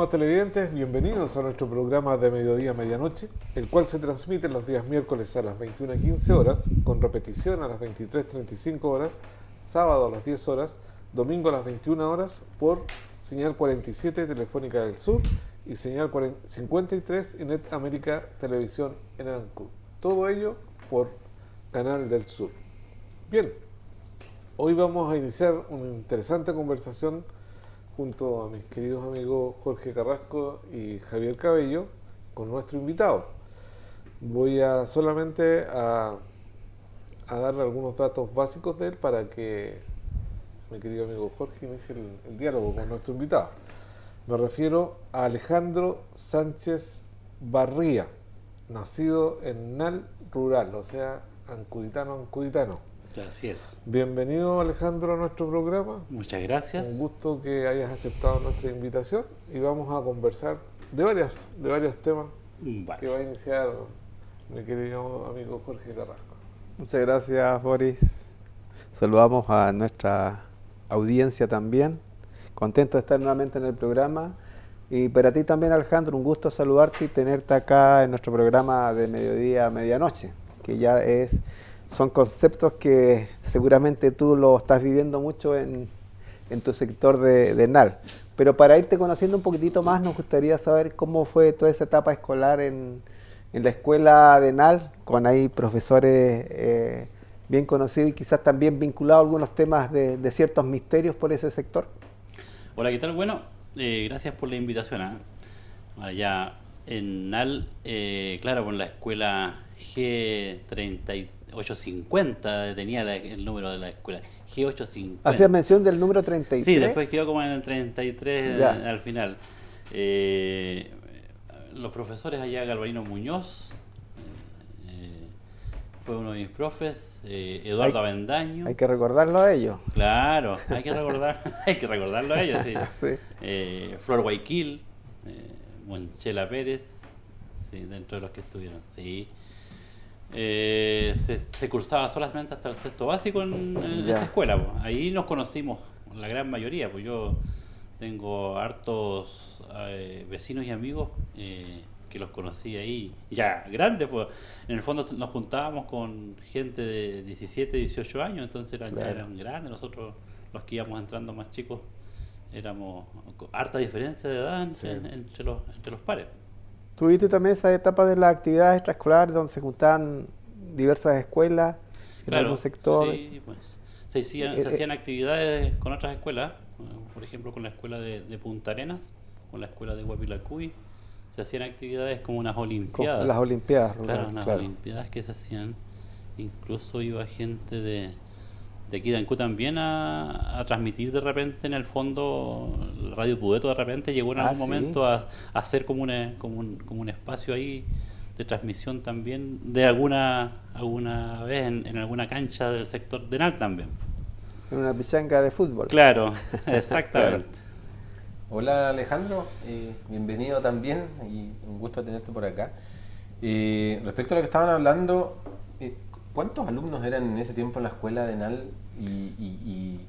Estimados televidentes, bienvenidos a nuestro programa de Mediodía a Medianoche, el cual se transmite los días miércoles a las 21:15 horas, con repetición a las 23:35 horas, sábado a las 10 horas, domingo a las 21 horas, por señal 47 Telefónica del Sur y señal 53 y Net América Televisión en Ancud. Todo ello por Canal del Sur. Bien, hoy vamos a iniciar una interesante conversación junto a mis queridos amigos Jorge Carrasco y Javier Cabello, con nuestro invitado. Voy a solamente a darle algunos datos básicos de él para que mi querido amigo Jorge inicie el diálogo con nuestro invitado. Me refiero a Alejandro Sánchez Barría, nacido en Nal Rural, o sea, ancuditano. Así es. Bienvenido, Alejandro, a nuestro programa. Muchas gracias. Un gusto que hayas aceptado nuestra invitación y vamos a conversar de varios temas que va a iniciar mi querido amigo Jorge Carrasco. Muchas gracias, Boris. Saludamos a nuestra audiencia también. Contento de estar nuevamente en el programa. Y para ti también, Alejandro, un gusto saludarte y tenerte acá en nuestro programa de Mediodía a Medianoche, que ya son conceptos que seguramente tú lo estás viviendo mucho en tu sector de NAL. Pero para irte conociendo un poquitito más, nos gustaría saber cómo fue toda esa etapa escolar en la escuela de NAL, con ahí profesores bien conocidos y quizás también vinculados a algunos temas de ciertos misterios por ese sector. Hola, ¿qué tal? Bueno, gracias por la invitación. Ahora ya en NAL, claro, con la escuela G3850 tenía el número de la escuela, G850. ¿Hacías mención del número 33? Sí, después quedó como en el 33 al final. Los profesores allá, Galvarino Muñoz, fue uno de mis profes, Eduardo Avendaño. Hay que recordarlo a ellos. Claro, hay que recordarlo a ellos, sí. Sí. Flor Guayquil, Monchela Pérez, sí, dentro de los que estuvieron, sí. Se cursaba solamente hasta el sexto básico en esa escuela, pues. Ahí nos conocimos, la gran mayoría, pues yo tengo hartos vecinos y amigos que los conocí ahí, ya grandes, pues en el fondo nos juntábamos con gente de 17, 18 años, entonces ya eran grandes, nosotros los que íbamos entrando más chicos éramos harta diferencia de edad entre los pares. ¿Tuviste también esa etapa de las actividades extraescolares donde se juntaban diversas escuelas en algún sector? Sí, pues se hacían actividades con otras escuelas, por ejemplo con la escuela de Punta Arenas, con la escuela de Huapilacuy, se hacían actividades como unas olimpiadas. Como las olimpiadas, claro, unas olimpiadas que se hacían, incluso iba gente de aquí de Ancud también a transmitir de repente en el fondo. Radio Pudeto de repente llegó en algún momento a hacer como un espacio ahí de transmisión también de alguna vez en alguna cancha del sector de NAL también. En una pichanga de fútbol. Claro, exactamente. Hola, Alejandro, bienvenido también y un gusto tenerte por acá. Respecto a lo que estaban hablando, ¿cuántos alumnos eran en ese tiempo en la escuela de NAL y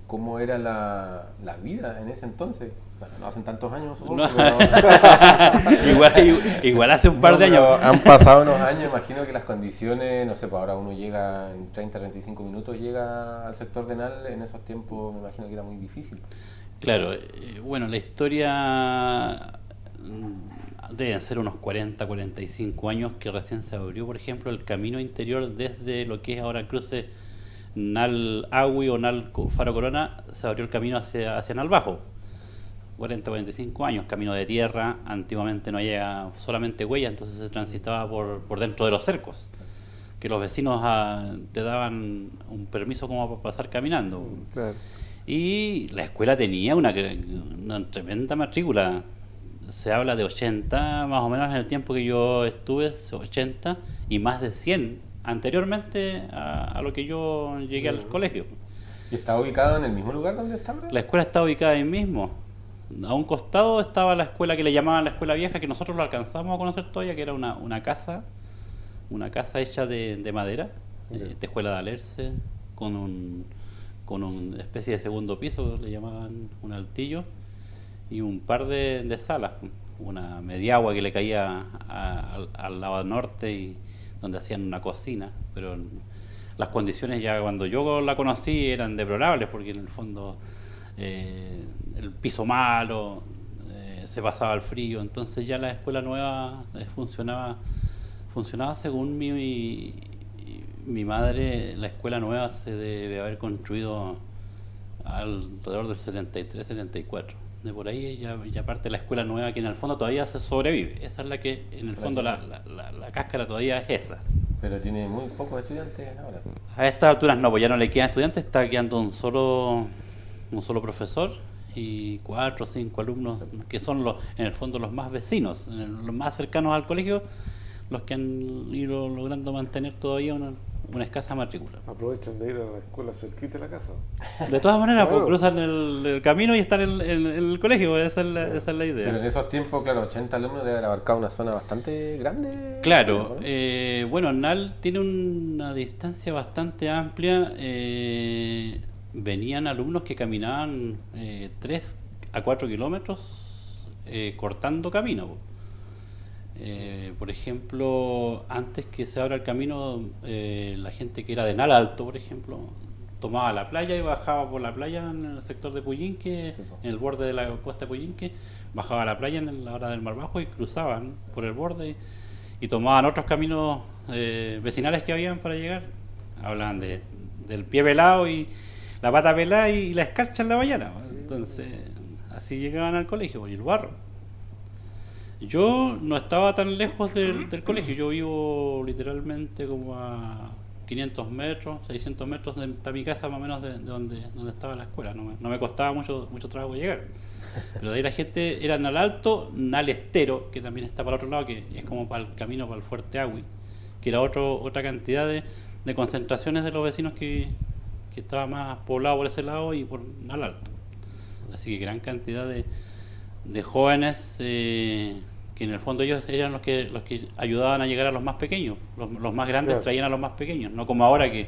cómo era la vida en ese entonces? Bueno, no hacen tantos años, supongo. No. igual hace un par de años. Han pasado unos años, imagino que las condiciones, no sé, pues ahora uno llega en 30, 35 minutos, llega al sector de NAL, en esos tiempos me imagino que era muy difícil. Claro, bueno, la historia deben ser unos 40, 45 años que recién se abrió, por ejemplo, el camino interior desde lo que es ahora el cruce NAL Agui o NAL Faro Corona, se abrió el camino hacia NAL Bajo. 40, 45 años, camino de tierra, antiguamente no había solamente huella, entonces se transitaba por dentro de los cercos, que los vecinos te daban un permiso como para pasar caminando. Claro. Y la escuela tenía una tremenda matrícula, se habla de 80, más o menos en el tiempo que yo estuve, 80 y más de 100 anteriormente a lo que yo llegué al colegio. ¿Y está ubicado en el mismo lugar donde está ahora? La escuela está ubicada ahí mismo. A un costado estaba la escuela que le llamaban la escuela vieja, que nosotros lo alcanzamos a conocer todavía, que era una casa hecha de madera, tejuela de alerce, con una especie de segundo piso, le llamaban un altillo, y un par de salas, una mediagua que le caía al lado norte y donde hacían una cocina, pero las condiciones ya cuando yo la conocí eran deplorables porque en el fondo el piso malo, se pasaba el frío, entonces ya la escuela nueva funcionaba según mi madre. La escuela nueva se debe haber construido alrededor del 73, 74. De por ahí ya parte la escuela nueva que en el fondo todavía se sobrevive. Esa es la que en el fondo la cáscara todavía es esa. Pero tiene muy pocos estudiantes ahora. A estas alturas no, pues ya no le quedan estudiantes, está quedando un solo profesor y 4 o 5 alumnos que son en el fondo los más vecinos, los más cercanos al colegio, los que han ido logrando mantener todavía una escasa matrícula. Aprovechan de ir a la escuela cerquita de la casa. De todas maneras, Claro. pues, cruzan el camino y están en el colegio, esa es la idea. Pero en esos tiempos, claro, 80 alumnos debe haber abarcado una zona bastante grande. Claro, ¿no? bueno, NAL tiene una distancia bastante amplia. Venían alumnos que caminaban 3 a 4 kilómetros cortando camino. Por ejemplo, antes que se abra el camino, la gente que era de NAL Alto, por ejemplo, tomaba la playa y bajaba por la playa en el sector de Puyinque, Sí, po. en el borde de la costa de Puyinque, bajaba a la playa en la hora del Mar Bajo y cruzaban por el borde y tomaban otros caminos vecinales que habían para llegar. Hablaban del pie pelado y la pata pelada y la escarcha en la mañana. Entonces, así llegaban al colegio, y el barro. Yo no estaba tan lejos del colegio, yo vivo literalmente como a 500 metros, 600 metros de mi casa, más o menos de donde estaba la escuela. No me costaba mucho trabajo llegar. Pero de ahí la gente era Nal Alto, Nal Estero, que también está para el otro lado, que es como para el camino para el Fuerte Agüi, que era otra cantidad de concentraciones de los vecinos que estaba más poblado por ese lado y por Nal Alto. Así que gran cantidad de jóvenes que en el fondo ellos eran los que ayudaban a llegar a los más pequeños. Los más grandes Claro. traían a los más pequeños, no como ahora que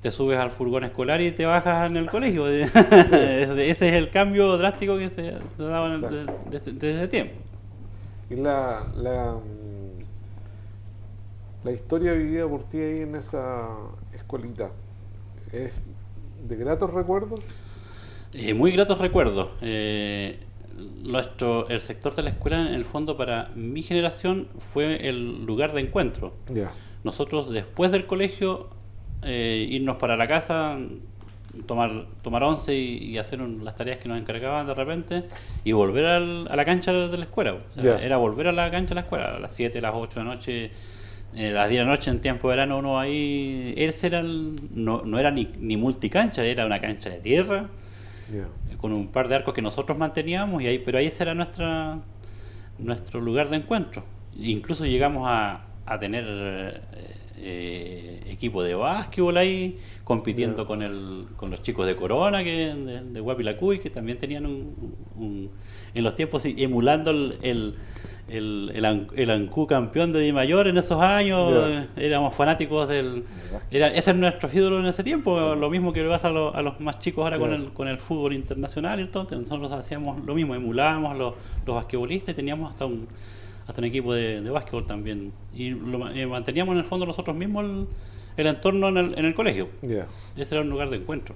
te subes al furgón escolar y te bajas en el colegio. Ese es el cambio drástico que se daba desde ese tiempo. Y la historia vivida por ti ahí en esa escuelita, ¿es de gratos recuerdos? Muy gratos recuerdos. El sector de la escuela, en el fondo, para mi generación, fue el lugar de encuentro. Ya. Nosotros, después del colegio, irnos para la casa, tomar once y hacer las tareas que nos encargaban de repente, y volver a la cancha de la escuela. O sea, Ya. era volver a la cancha de la escuela, a las 7, a las 8 de la noche, a las 10 de la noche, en tiempo de verano, uno ahí. No era ni multicancha, era una cancha de tierra, Ya. con un par de arcos que nosotros manteníamos, pero ahí ese era nuestro lugar de encuentro. Incluso llegamos a tener equipo de básquetbol ahí, compitiendo con los chicos de Corona, de Huapilacuy, que también tenían en los tiempos, emulando el Ancú campeón de Di Mayor en esos años. Éramos fanáticos ese es nuestro ídolo en ese tiempo, lo mismo que le pasa a los más chicos ahora con el fútbol internacional y todo. Nosotros hacíamos lo mismo, emulábamos los basquetbolistas y teníamos hasta un equipo de básquetbol también, y manteníamos en el fondo nosotros mismos el entorno en el colegio. Ya. Ese era un lugar de encuentro.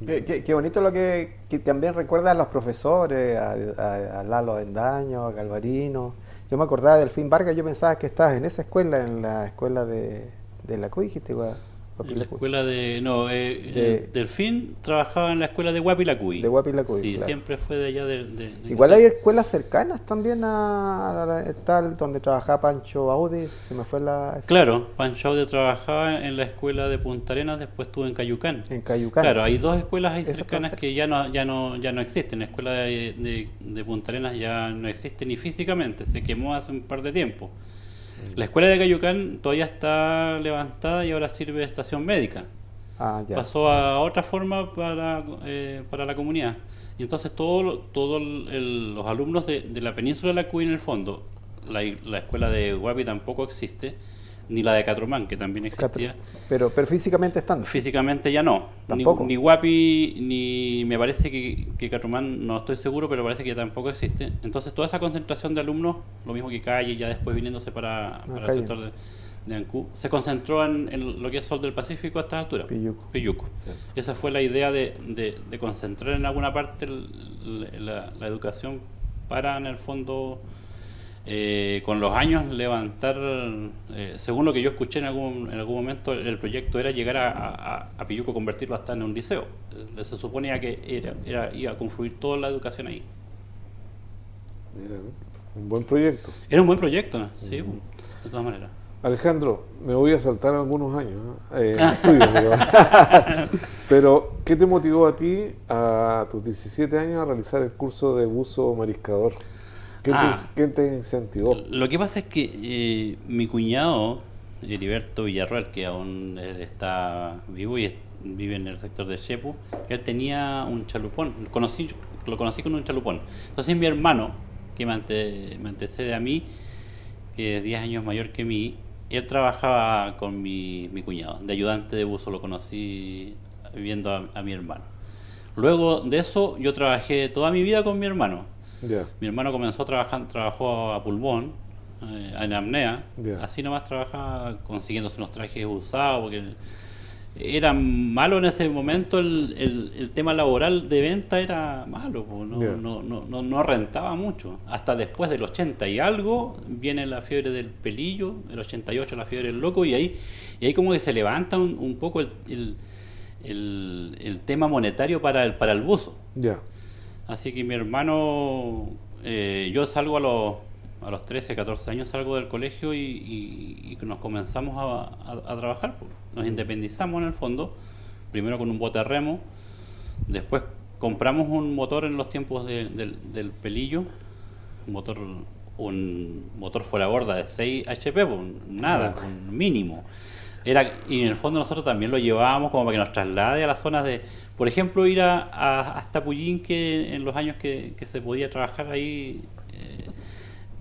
Qué bonito lo que también recuerda a los profesores, a Lalo Avendaño, a Galvarino. Yo me acordaba de Delfín Vargas, yo pensaba que estabas en esa escuela, en la escuela de la CUI, dijiste, En la escuela Delfín trabajaba en la escuela de Huapilacuy. De Huapilacuy, Sí, claro. siempre fue de allá Igual hay escuelas cercanas también a tal donde trabajaba Pancho Audi, se me fue Claro, Pancho Aude trabajaba en la escuela de Punta Arenas, después estuvo en Cayucán. en Cayucán. Claro, hay dos escuelas ahí Eso cercanas está que ya no existen. La escuela de Punta Arenas ya no existe ni físicamente, se quemó hace un par de tiempo. La escuela de Cayucán todavía está levantada y ahora sirve de estación médica. Ah, ya. Pasó a otra forma para la comunidad. Y entonces todos los alumnos de la península de la CUI, en el fondo, la escuela de Huapi tampoco existe, ni la de Catromán, que también existía. Pero físicamente están. Físicamente ya no. Tampoco. Ni Guapi, ni me parece que Catromán, no estoy seguro, pero parece que tampoco existe. Entonces toda esa concentración de alumnos, lo mismo que Calle, ya después viniéndose para el Calle. sector de Ancú, se concentró en lo que es Sol del Pacífico a estas alturas. Pilluco. Sí. Esa fue la idea de concentrar en alguna parte la educación para, en el fondo, con los años levantar, según lo que yo escuché en algún momento, el proyecto era llegar a Pilluco, convertirlo hasta en un liceo. Se suponía que iba a confluir toda la educación ahí. Mira, ¿no? Un buen proyecto. Era un buen proyecto, ¿no? Sí, de todas maneras. Alejandro, me voy a saltar algunos años, tuyos, pero ¿qué te motivó a ti, a tus 17 años, a realizar el curso de buzo mariscador? ¿Quién te incentivó? Lo que pasa es que mi cuñado, Heriberto Villarroel, que aún él está vivo y vive en el sector de Chepu, él tenía un chalupón, lo conocí con un chalupón. Entonces mi hermano, que me antecede a mí, que es 10 años mayor que mí, él trabajaba con mi cuñado, de ayudante de buzo, lo conocí viendo a mi hermano. Luego de eso yo trabajé toda mi vida con mi hermano. Yeah. Mi hermano trabajó a pulmón, en apnea, así nomás trabajaba consiguiéndose unos trajes usados, porque era malo en ese momento, el tema laboral de venta era malo, no rentaba mucho. Hasta después del 80 y algo viene la fiebre del pelillo, el 88 la fiebre del loco, y ahí como que se levanta un poco el tema monetario para el buzo. Yeah. Así que mi hermano, yo salgo a los 13, 14 años, salgo del colegio y nos comenzamos a trabajar. Nos independizamos en el fondo, primero con un bote remo, después compramos un motor en los tiempos del pelillo, un motor fuera borda de 6 HP, nada, un mínimo. Y en el fondo nosotros también lo llevábamos como para que nos traslade a las zonas de, por ejemplo, ir hasta Puyín, que en los años que se podía trabajar ahí,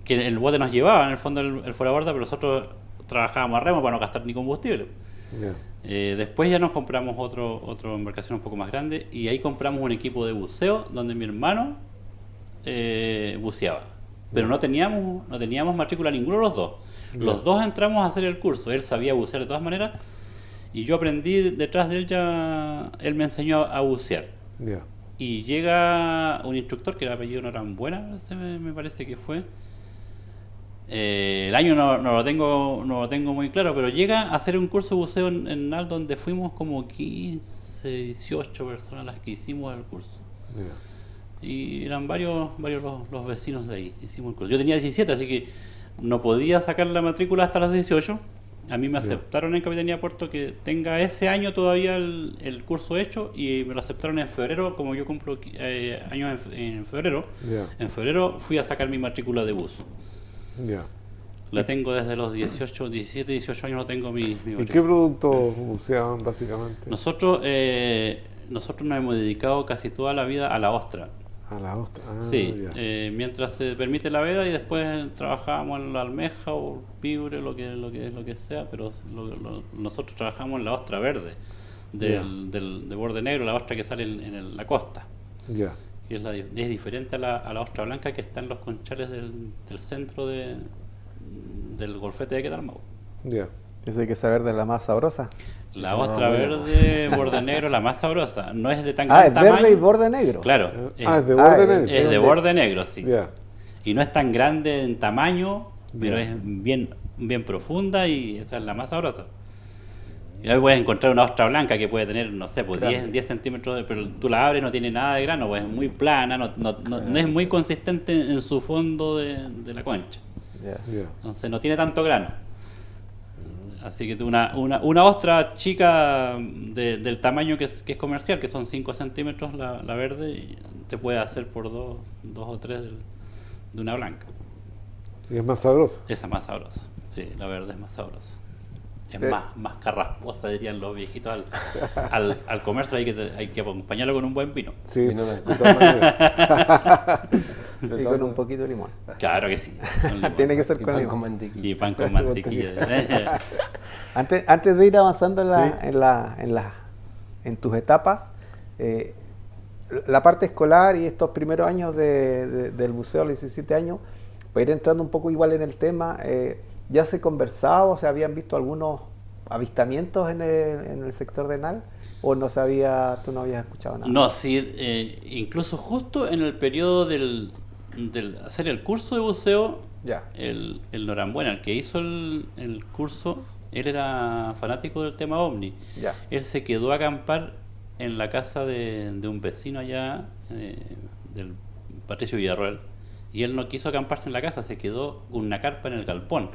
que el bote nos llevaba en el fondo el fuera borda, pero nosotros trabajábamos a remo para no gastar ni combustible. Yeah. Después ya nos compramos otra embarcación un poco más grande y ahí compramos un equipo de buceo donde mi hermano buceaba, pero no teníamos matrícula ninguno de los dos. Los dos entramos a hacer el curso, él sabía bucear de todas maneras y yo aprendí detrás de él, él me enseñó a bucear. Yeah. Y llega un instructor que el apellido no era buena, me parece que fue. El año no lo tengo muy claro, pero llega a hacer un curso de buceo en NAL donde fuimos como 15, 18 personas las que hicimos el curso. Yeah. Y eran varios los vecinos de ahí, hicimos el curso. Yo tenía 17, así que no podía sacar la matrícula hasta los 18. A mí me aceptaron en Capitanía de Puerto que tenga ese año todavía el curso hecho y me lo aceptaron en febrero, como yo cumplo años en febrero. Yeah. En febrero fui a sacar mi matrícula de buzo. Yeah. La tengo desde los 17, 18 años, no tengo mi matrícula. ¿Y qué productos buceaban básicamente? Nosotros nos hemos dedicado casi toda la vida a la ostra. A la ostra. Sí, mientras se permite la veda y después trabajábamos en la almeja o piure, lo que sea, pero nosotros trabajamos en la ostra verde de borde negro, la ostra que sale en la costa. Yeah. Y es diferente a la ostra blanca que está en los conchales del centro del golfete de Quetalmau. Yeah. ¿Esa que esa verde es la más sabrosa? La ostra verde, borde negro, la más sabrosa. No es de tan gran tamaño. ¿Es verde y borde negro? Claro. Es de borde negro. Es de borde negro, sí. Yeah. Y no es tan grande en tamaño, pero Yeah. es bien profunda y esa es la más sabrosa. Y hoy puedes encontrar una ostra blanca que puede tener, no sé, pues 10 centímetros, pero tú la abres y no tiene nada de grano, pues es muy plana, no es muy consistente en su fondo de la concha. Yeah. Yeah. Entonces no tiene tanto grano. Así que una ostra chica del tamaño que es comercial, que son 5 centímetros la verde, y te puede hacer por 2 o 3 de una blanca. ¿Y es más sabrosa? Esa es más sabrosa, sí, la verde es más sabrosa. Es más carrasposa, dirían los viejitos al comercio, hay que acompañarlo con un buen vino. Sí, Vino de todas maneras. Y con un poquito de limón. Claro que sí. con limón. Tiene que ser Y con pan limón. con mantequilla. Y pan con mantequilla. Antes de ir avanzando Sí. en tus etapas, la parte escolar y estos primeros años del buceo, a los 17 años, para ir entrando un poco igual en el tema, ¿ya se conversaba o se habían visto algunos avistamientos en el sector de NAL? ¿O tú no habías escuchado nada? No, sí, incluso justo en el periodo del hacer el curso de buceo, Ya. el Norambuena, el que hizo el curso, él era fanático del tema OVNI. Ya. Él se quedó a acampar en la casa de un vecino allá, del Patricio Villarroel, y él no quiso acamparse en la casa, se quedó con una carpa en el galpón,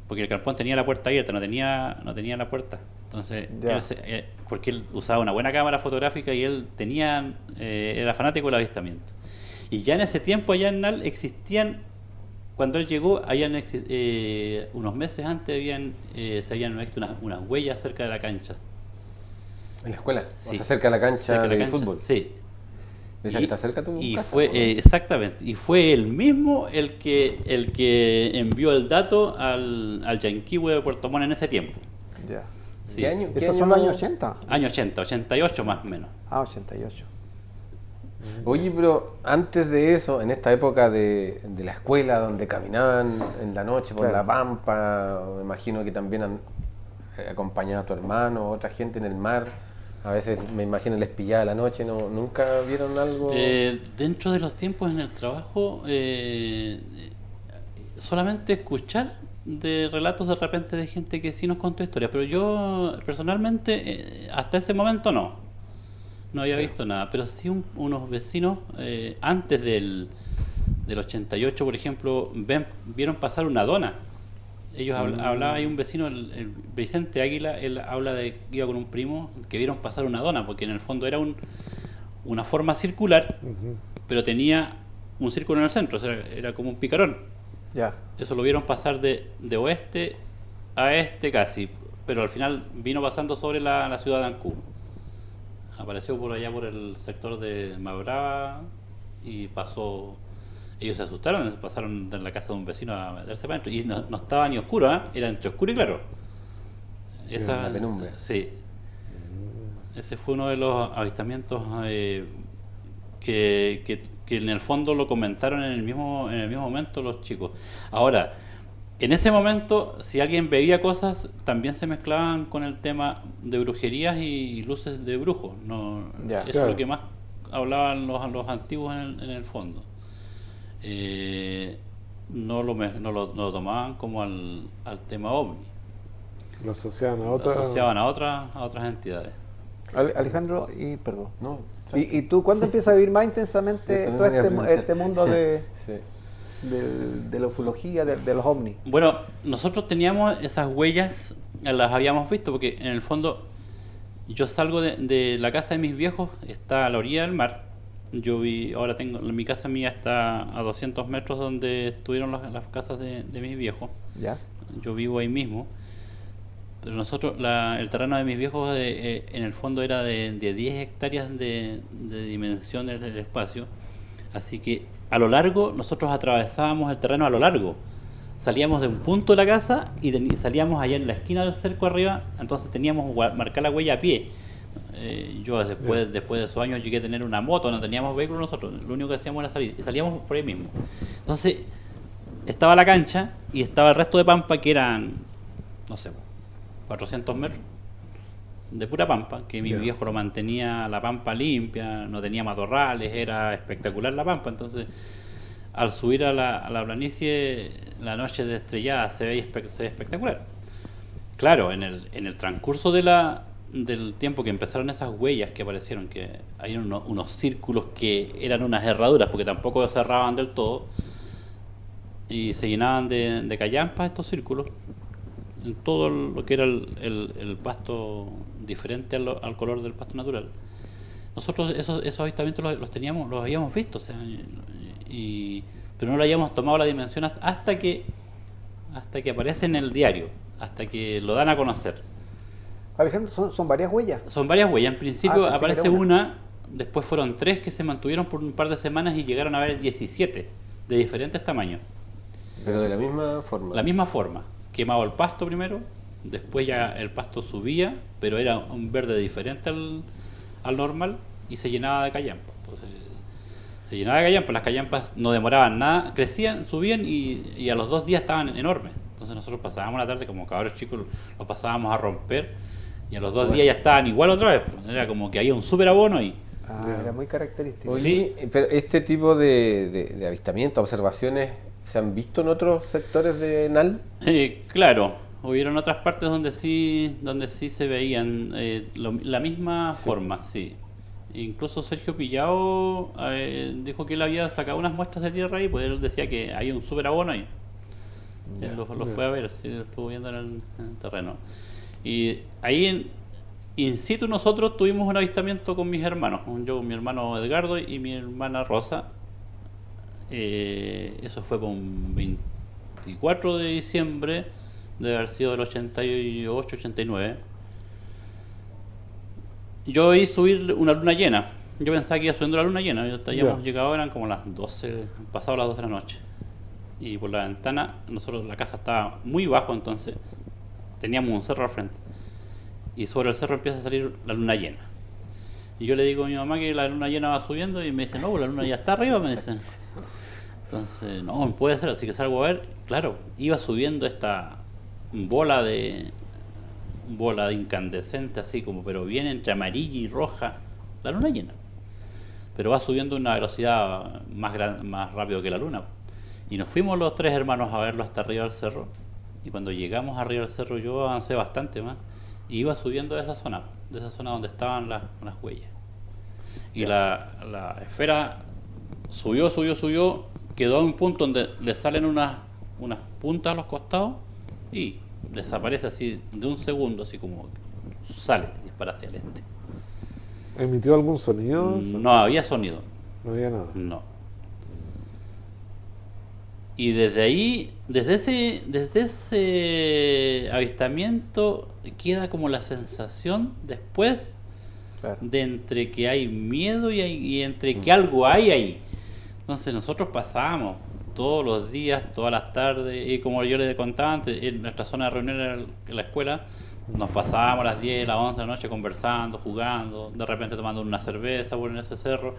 porque el galpón tenía la puerta abierta, no tenía la puerta. Entonces, Ya. porque él usaba una buena cámara fotográfica y él era fanático del avistamiento. Y ya en ese tiempo allá en NAL existían, cuando él llegó, unos meses antes se habían visto unas huellas cerca de la cancha. ¿En la escuela? Sí. O sea, cerca de la cancha Cerca de fútbol. Sí. ¿Esa que está cerca de tu Y casa, fue o no? exactamente, y fue él mismo el que envió el dato al Yanquihue de Puerto Montt en ese tiempo. Ya. Sí. ¿Qué año? ¿Esos son los años 80? Año 80, 88 más o menos. 88. Oye, pero antes de eso, en esta época de la escuela, donde caminaban en la noche por Claro. la pampa, me imagino que también acompañaba a tu hermano, otra gente en el mar, a veces me imagino les pillaba la noche, ¿nunca vieron algo? Dentro de los tiempos en el trabajo, solamente escuchar de relatos de repente de gente que sí nos contó historias, pero yo personalmente hasta ese momento no había visto nada, pero sí unos vecinos antes del 88, por ejemplo, vieron pasar una dona. Ellos hablaba, hay un vecino, el Vicente Águila, él habla de que iba con un primo que vieron pasar una dona, porque en el fondo era una forma circular, pero tenía un círculo en el centro, o sea, era como un picarón. Ya. Eso lo vieron pasar de oeste a este casi, pero al final vino pasando sobre la ciudad de Ancú. Apareció por allá por el sector de Mabrava y pasó. Ellos se asustaron, pasaron de la casa de un vecino a meterse para adentro y no estaba ni oscuro, ¿eh? Era entre oscuro y claro. La penumbra. Sí. Ese fue uno de los avistamientos que en el fondo lo comentaron en el mismo momento los chicos. Ahora, en ese momento, si alguien veía cosas, también se mezclaban con el tema de brujerías y luces de brujos. Ya, eso claro. es lo que más hablaban los antiguos en el fondo. No lo tomaban como al tema OVNI. Lo asociaban a Lo otra. asociaban a otras entidades. Alejandro, perdón. No, ¿Y tú cuándo empiezas a vivir más intensamente Eso me todo quería preguntar. este mundo sí. de la ufología, de los ovnis? Bueno, nosotros teníamos esas huellas, las habíamos visto, porque en el fondo yo salgo de la casa de mis viejos, está a la orilla del mar. Mi casa mía está a 200 metros donde estuvieron las casas de mis viejos. ¿Ya? Yo vivo ahí mismo. Pero nosotros, el terreno de mis viejos en el fondo era de 10 hectáreas de dimensión del espacio. Así que a lo largo, nosotros atravesábamos el terreno a lo largo. Salíamos de un punto de la casa y salíamos allá en la esquina del cerco arriba, entonces teníamos marcar la huella a pie. Yo después de esos años llegué a tener una moto, no teníamos vehículo nosotros, lo único que hacíamos era salir y salíamos por ahí mismo. Entonces estaba la cancha y estaba el resto de pampa que eran, no sé, 400 metros de pura pampa, que mi viejo lo mantenía la pampa limpia, no tenía matorrales, era espectacular la pampa. Entonces al subir a la planicie, la noche de estrellada se ve espectacular. Claro, en el transcurso del tiempo que empezaron esas huellas que aparecieron, que hay unos círculos que eran unas herraduras, porque tampoco cerraban del todo, y se llenaban de callampas estos círculos, en todo lo que era el pasto diferente al color del pasto natural. Nosotros esos avistamientos los habíamos visto, o sea, pero no le habíamos tomado la dimensión hasta que aparece en el diario, hasta que lo dan a conocer. Alejandro, son varias huellas. Son varias huellas. En principio pensé que aparece era una después fueron 3 que se mantuvieron por un par de semanas y llegaron a haber 17 de diferentes tamaños. Pero de la misma forma. La misma forma, quemado el pasto primero, después ya el pasto subía, pero era un verde diferente al normal y se llenaba de callampa. Entonces, se llenaba de callampa, las callampas no demoraban nada, crecían, subían y a los 2 días estaban enormes. Entonces nosotros pasábamos la tarde como cabros chicos, los pasábamos a romper y a los 2 días ya estaban igual otra vez. Era como que había un super abono ahí. Era muy característico. Oye, Sí. pero este tipo de avistamientos, observaciones, ¿se han visto en otros sectores de NAL? Claro, hubieron otras partes donde sí se veían la misma forma, sí. Incluso Sergio Pillao dijo que él había sacado unas muestras de tierra ahí, pues él decía que hay un super abono ahí. Él lo fue a ver, sí, lo estuvo viendo en el terreno. Y ahí in situ nosotros tuvimos un avistamiento con mis hermanos, yo, mi hermano Edgardo y mi hermana Rosa. Eso fue con 24 de diciembre de haber sido del 88-89. Yo vi subir una luna llena. Yo pensaba que iba subiendo la luna llena. Ya habíamos llegado, eran como las 12, pasado las 12 de la noche. Y por la ventana, la casa estaba muy bajo, entonces teníamos un cerro al frente. Y sobre el cerro empieza a salir la luna llena. Y yo le digo a mi mamá que la luna llena va subiendo y me dice, no, la luna ya está arriba, me dice. Entonces, no, puede ser, así que salgo a ver. Claro, iba subiendo esta bola de incandescente, así como, pero bien entre amarilla y roja, la luna llena. Pero va subiendo a una velocidad más rápido que la luna. Y nos fuimos los 3 hermanos a verlo hasta arriba del cerro. Y cuando llegamos arriba del cerro, yo avancé bastante más. Y iba subiendo de esa zona donde estaban las huellas. Y la esfera subió, quedó en un punto donde le salen unas puntas a los costados y desaparece así de un segundo, así como sale, dispara hacia el este. ¿Emitió algún sonido? No había sonido. No había nada. No. Y desde ahí, desde ese avistamiento, queda como la sensación después de entre que hay miedo y entre que algo hay ahí. Entonces nosotros pasábamos todos los días, todas las tardes, y como yo les contaba antes, en nuestra zona de reunión en la escuela, nos pasábamos a las 10, las 11 de la noche conversando, jugando, de repente tomando una cerveza por en ese cerro.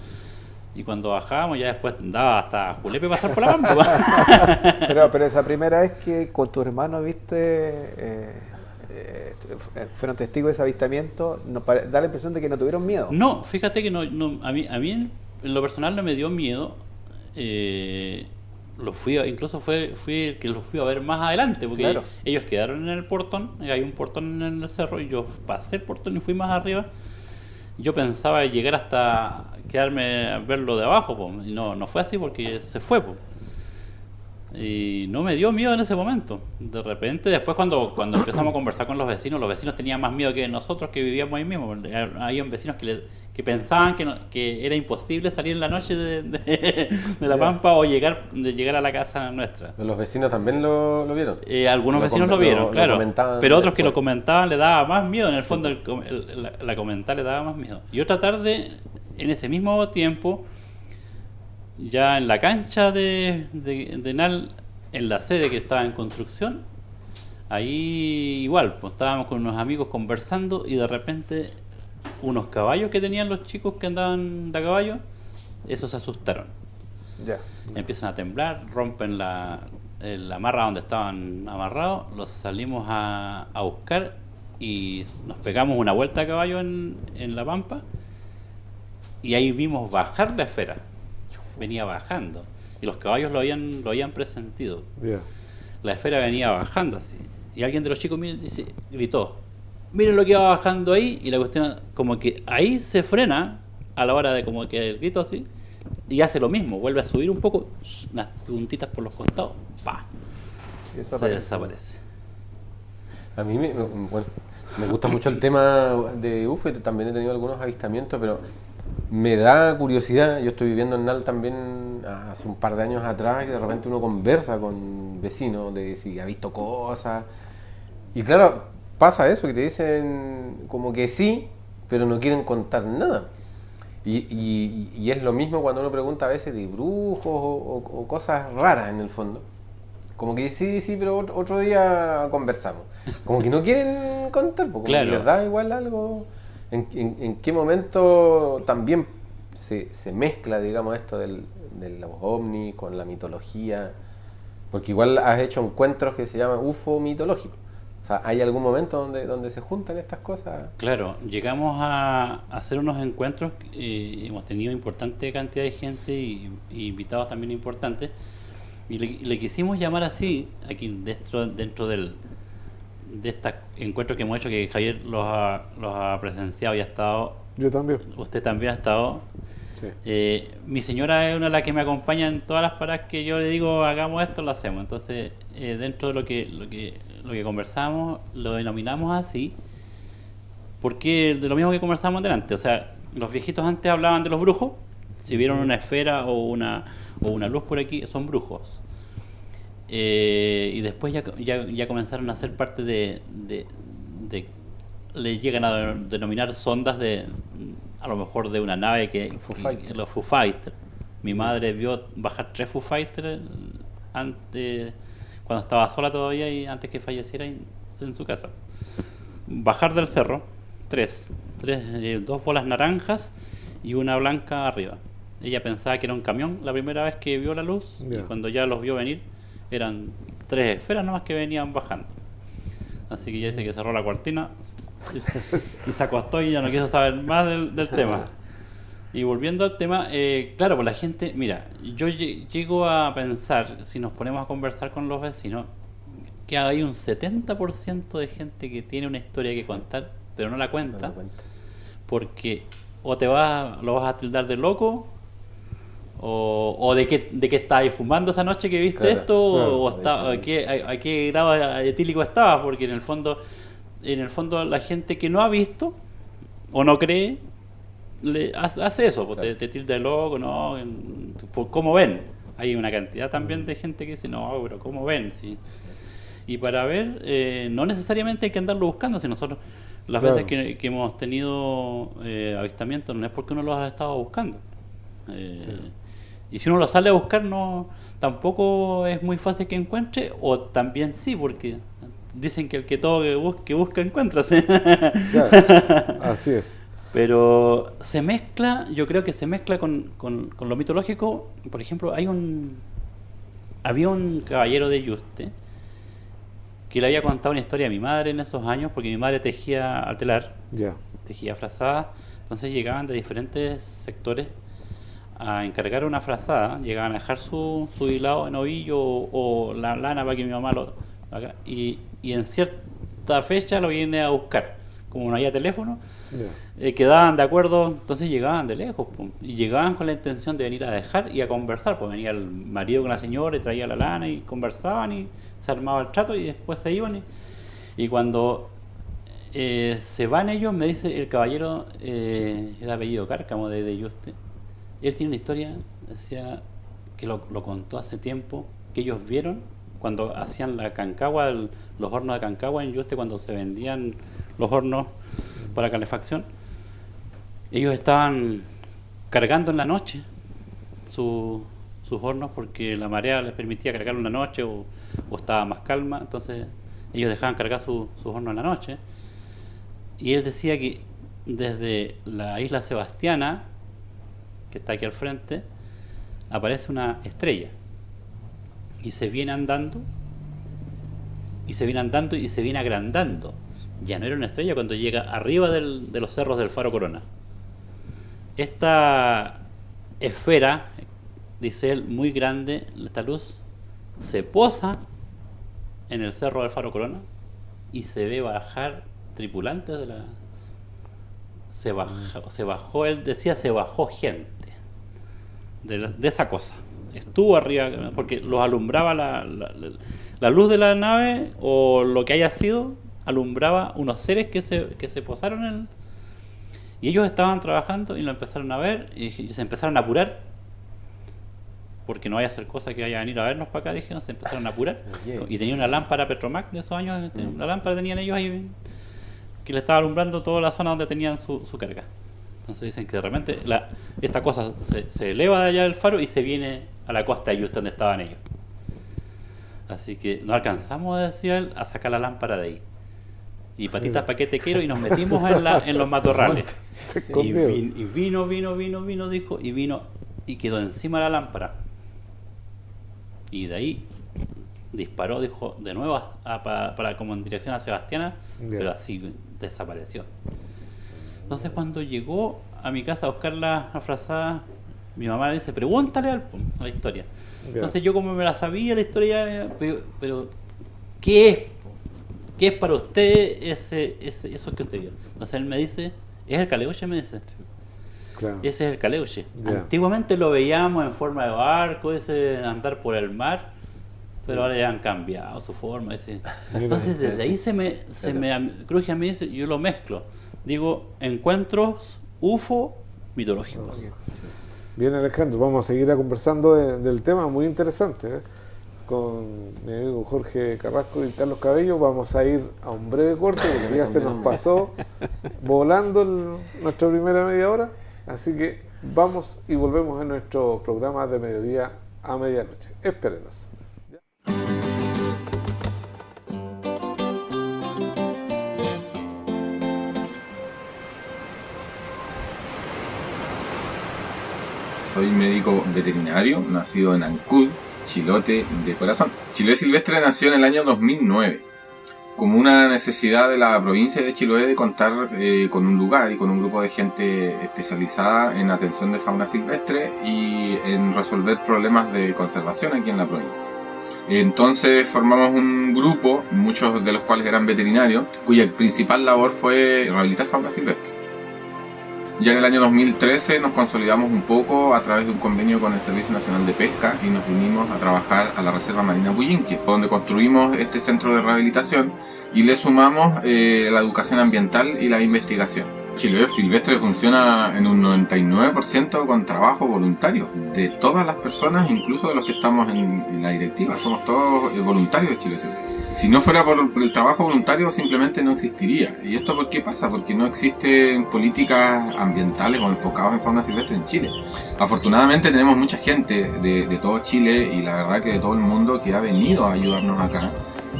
Y cuando bajábamos ya después daba hasta julepe pasar por la pampa. pero esa primera vez que con tus hermanos viste, fueron testigos de ese avistamiento, da la impresión de que no tuvieron miedo. No, fíjate que no, a mí en lo personal no me dio miedo. Incluso fui el que los fui a ver más adelante, porque claro, ellos quedaron en el portón, hay un portón en el cerro, y yo pasé el portón y fui más arriba. Yo pensaba llegar hasta quedarme a verlo de abajo, po, y no fue así porque se fue. Po. Y no me dio miedo en ese momento. De repente, después cuando empezamos a conversar con los vecinos tenían más miedo que nosotros que vivíamos ahí mismo. Había vecinos que pensaban que era imposible salir en la noche de la pampa o llegar a la casa nuestra. ¿Los vecinos también lo vieron? Algunos vecinos lo vieron, claro. Pero otros que lo después. comentaban le daba más miedo. En el fondo la comentar le daba más miedo. Y otra tarde, en ese mismo tiempo, ya en la cancha de NAL, en la sede que estaba en construcción, ahí igual, pues estábamos con unos amigos conversando y de repente unos caballos que tenían los chicos que andaban de a caballo, esos se asustaron. Ya. Empiezan a temblar, rompen la amarra donde estaban amarrados, los salimos a buscar y nos pegamos una vuelta a caballo en la pampa y ahí vimos bajar la esfera. Venía bajando y los caballos lo habían presentido. Yeah. La esfera venía bajando así y alguien de los chicos gritó, miren lo que va bajando ahí, y la cuestión como que ahí se frena a la hora de como que el grito así y hace lo mismo, vuelve a subir un poco, unas puntitas por los costados, ¡pah! Se desaparece. A mí me gusta mucho el tema de UFO, también he tenido algunos avistamientos, pero me da curiosidad. Yo estoy viviendo en NAL también hace un par de años atrás y de repente uno conversa con vecinos de si ha visto cosas. Y claro, pasa eso, que te dicen como que sí, pero no quieren contar nada. Y es lo mismo cuando uno pregunta a veces de brujos o cosas raras en el fondo. Como que sí, pero otro día conversamos. Como que no quieren contar, porque Claro. les da igual algo. ¿En qué momento también se mezcla, digamos, esto de los ovnis con la mitología? Porque igual has hecho encuentros que se llaman UFO mitológicos. O sea, ¿hay algún momento donde se juntan estas cosas? Claro, llegamos a hacer unos encuentros, hemos tenido importante cantidad de gente y invitados también importantes, y le quisimos llamar así, aquí dentro de estos encuentros que hemos hecho, que Javier los ha presenciado y ha estado, Yo también. usted también ha estado. Sí. Mi señora es una de las que me acompaña en todas las paradas que yo le digo hagamos esto, lo hacemos. Entonces, dentro de lo que conversamos, lo denominamos así, porque de lo mismo que conversábamos delante. O sea, los viejitos antes hablaban de los brujos, si vieron una esfera o una luz por aquí, son brujos. Y después ya comenzaron a ser parte de le llegan a denominar sondas a lo mejor de una nave los Foo Fighters. Mi madre vio bajar 3 Foo Fighters antes, cuando estaba sola todavía y antes que falleciera en su casa. Bajar del cerro, 2 bolas naranjas y una blanca arriba. Ella pensaba que era un camión la primera vez que vio la luz, y cuando ya los vio venir eran 3 esferas nomás que venían bajando. Así que ya dice que cerró la cortina y se acostó y ya no quiso saber más del tema. Y volviendo al tema, claro, pues la gente, mira, yo llego a pensar, si nos ponemos a conversar con los vecinos, que hay un 70% de gente que tiene una historia que contar, pero no la cuenta, porque o lo vas a tildar de loco, o de que estabas fumando esa noche que viste esto, o a qué grado etílico estabas, porque en el fondo la gente que no ha visto o no cree hace eso, pues te tilda de loco, ¿no? ¿Cómo ven? Hay una cantidad también de gente que dice, no, pero ¿cómo ven? Sí. Y para ver, no necesariamente hay que andarlo buscando, si nosotros las veces que hemos tenido avistamientos no es porque uno los ha estado buscando. Y si uno lo sale a buscar, tampoco es muy fácil que encuentre, o también sí, porque dicen que el que busca encuentra. ¿Sí? Claro, así es. Pero yo creo que se mezcla con lo mitológico. Por ejemplo, había un caballero de Yuste que le había contado una historia a mi madre en esos años, porque mi madre tejía al telar, tejía frazadas, entonces llegaban de diferentes sectores a encargar una frazada, llegaban a dejar su hilado en ovillo o la lana para que mi mamá lo haga, y en cierta fecha lo viene a buscar. Como no había teléfono, quedaban de acuerdo, entonces llegaban de lejos, y llegaban con la intención de venir a dejar y a conversar, pues venía el marido con la señora y traía la lana y conversaban y se armaba el trato y después se iban, y cuando se van ellos, me dice el caballero, el apellido Cárcamo de Yuste, él tiene una historia, decía, que lo contó hace tiempo, que ellos vieron cuando hacían la cancagua, los hornos de cancagua en Yuste, cuando se vendían los hornos para calefacción, ellos estaban cargando en la noche sus hornos porque la marea les permitía cargarlo en la noche o estaba más calma, entonces ellos dejaban cargar sus hornos en la noche, y él decía que desde la isla Sebastiana, que está aquí al frente, aparece una estrella y se viene andando y se viene agrandando. Ya no era una estrella cuando llega arriba de los cerros del Faro Corona. Esta esfera, dice él, muy grande, esta luz se posa en el cerro del Faro Corona y se ve bajar tripulantes se bajó, él decía, se bajó gente de esa cosa. Estuvo arriba porque los alumbraba la luz de la nave, o lo que haya sido, alumbraba unos seres que se posaron y ellos estaban trabajando y lo empezaron a ver y se empezaron a apurar, porque no vaya a hacer cosa que vaya a venir a vernos para acá, dijeron, se empezaron a apurar. Y tenía una lámpara Petromac de esos años, una lámpara tenían ellos ahí que le estaba alumbrando toda la zona donde tenían su carga. Entonces dicen que de repente esta cosa se eleva de allá del faro y se viene a la costa de Houston donde estaban ellos. Así que no alcanzamos, decía él, a sacar la lámpara de ahí. Y patitas pa' qué te quiero, y nos metimos en los matorrales. Se Y escondió. vino, dijo, y vino y quedó encima de la lámpara. Y de ahí disparó, dijo, de nuevo para como en dirección a Sebastiana, Ya. pero así desapareció. Entonces cuando llegó a mi casa a buscar la frazada, mi mamá le dice, pregúntale a la historia. Ya. Entonces yo como me la sabía la historia, pero ¿qué es? ¿Qué es para usted eso que usted vio? Entonces él me dice, es el caleuche, me dice. Claro. Ese es el caleuche. Ya. Antiguamente lo veíamos en forma de barco, ese andar por el mar, pero ahora ya han cambiado su forma. Ese. Mira. Entonces desde ahí se me cruje a mí, yo lo mezclo. Digo, encuentros UFO mitológicos. Bien, Alejandro, vamos a seguir conversando del tema, muy interesante, ¿eh? Con mi amigo Jorge Carrasco y Carlos Cabello. Vamos a ir a un breve corte porque ya se nos pasó volando nuestra primera media hora. Así que vamos y volvemos en nuestro programa de mediodía a medianoche. Espérenos. Soy médico veterinario, nacido en Ancud, Chilote de corazón. Chiloé Silvestre nació en el año 2009, como una necesidad de la provincia de Chiloé de contar con un lugar y con un grupo de gente especializada en atención de fauna silvestre y en resolver problemas de conservación aquí en la provincia. Entonces formamos un grupo, muchos de los cuales eran veterinarios, cuya principal labor fue rehabilitar fauna silvestre. Ya en el año 2013 nos consolidamos un poco a través de un convenio con el Servicio Nacional de Pesca y nos vinimos a trabajar a la Reserva Marina Puyinque, donde construimos este centro de rehabilitación y le sumamos la educación ambiental y la investigación. Chiloé Silvestre funciona en un 99% con trabajo voluntario de todas las personas, incluso de los que estamos en la directiva. Somos todos voluntarios de Chiloé Silvestre. Si no fuera por el trabajo voluntario, simplemente no existiría. ¿Y esto por qué pasa? Porque no existen políticas ambientales o enfocadas en fauna silvestre en Chile. Afortunadamente tenemos mucha gente de todo Chile y la verdad que de todo el mundo que ha venido a ayudarnos acá.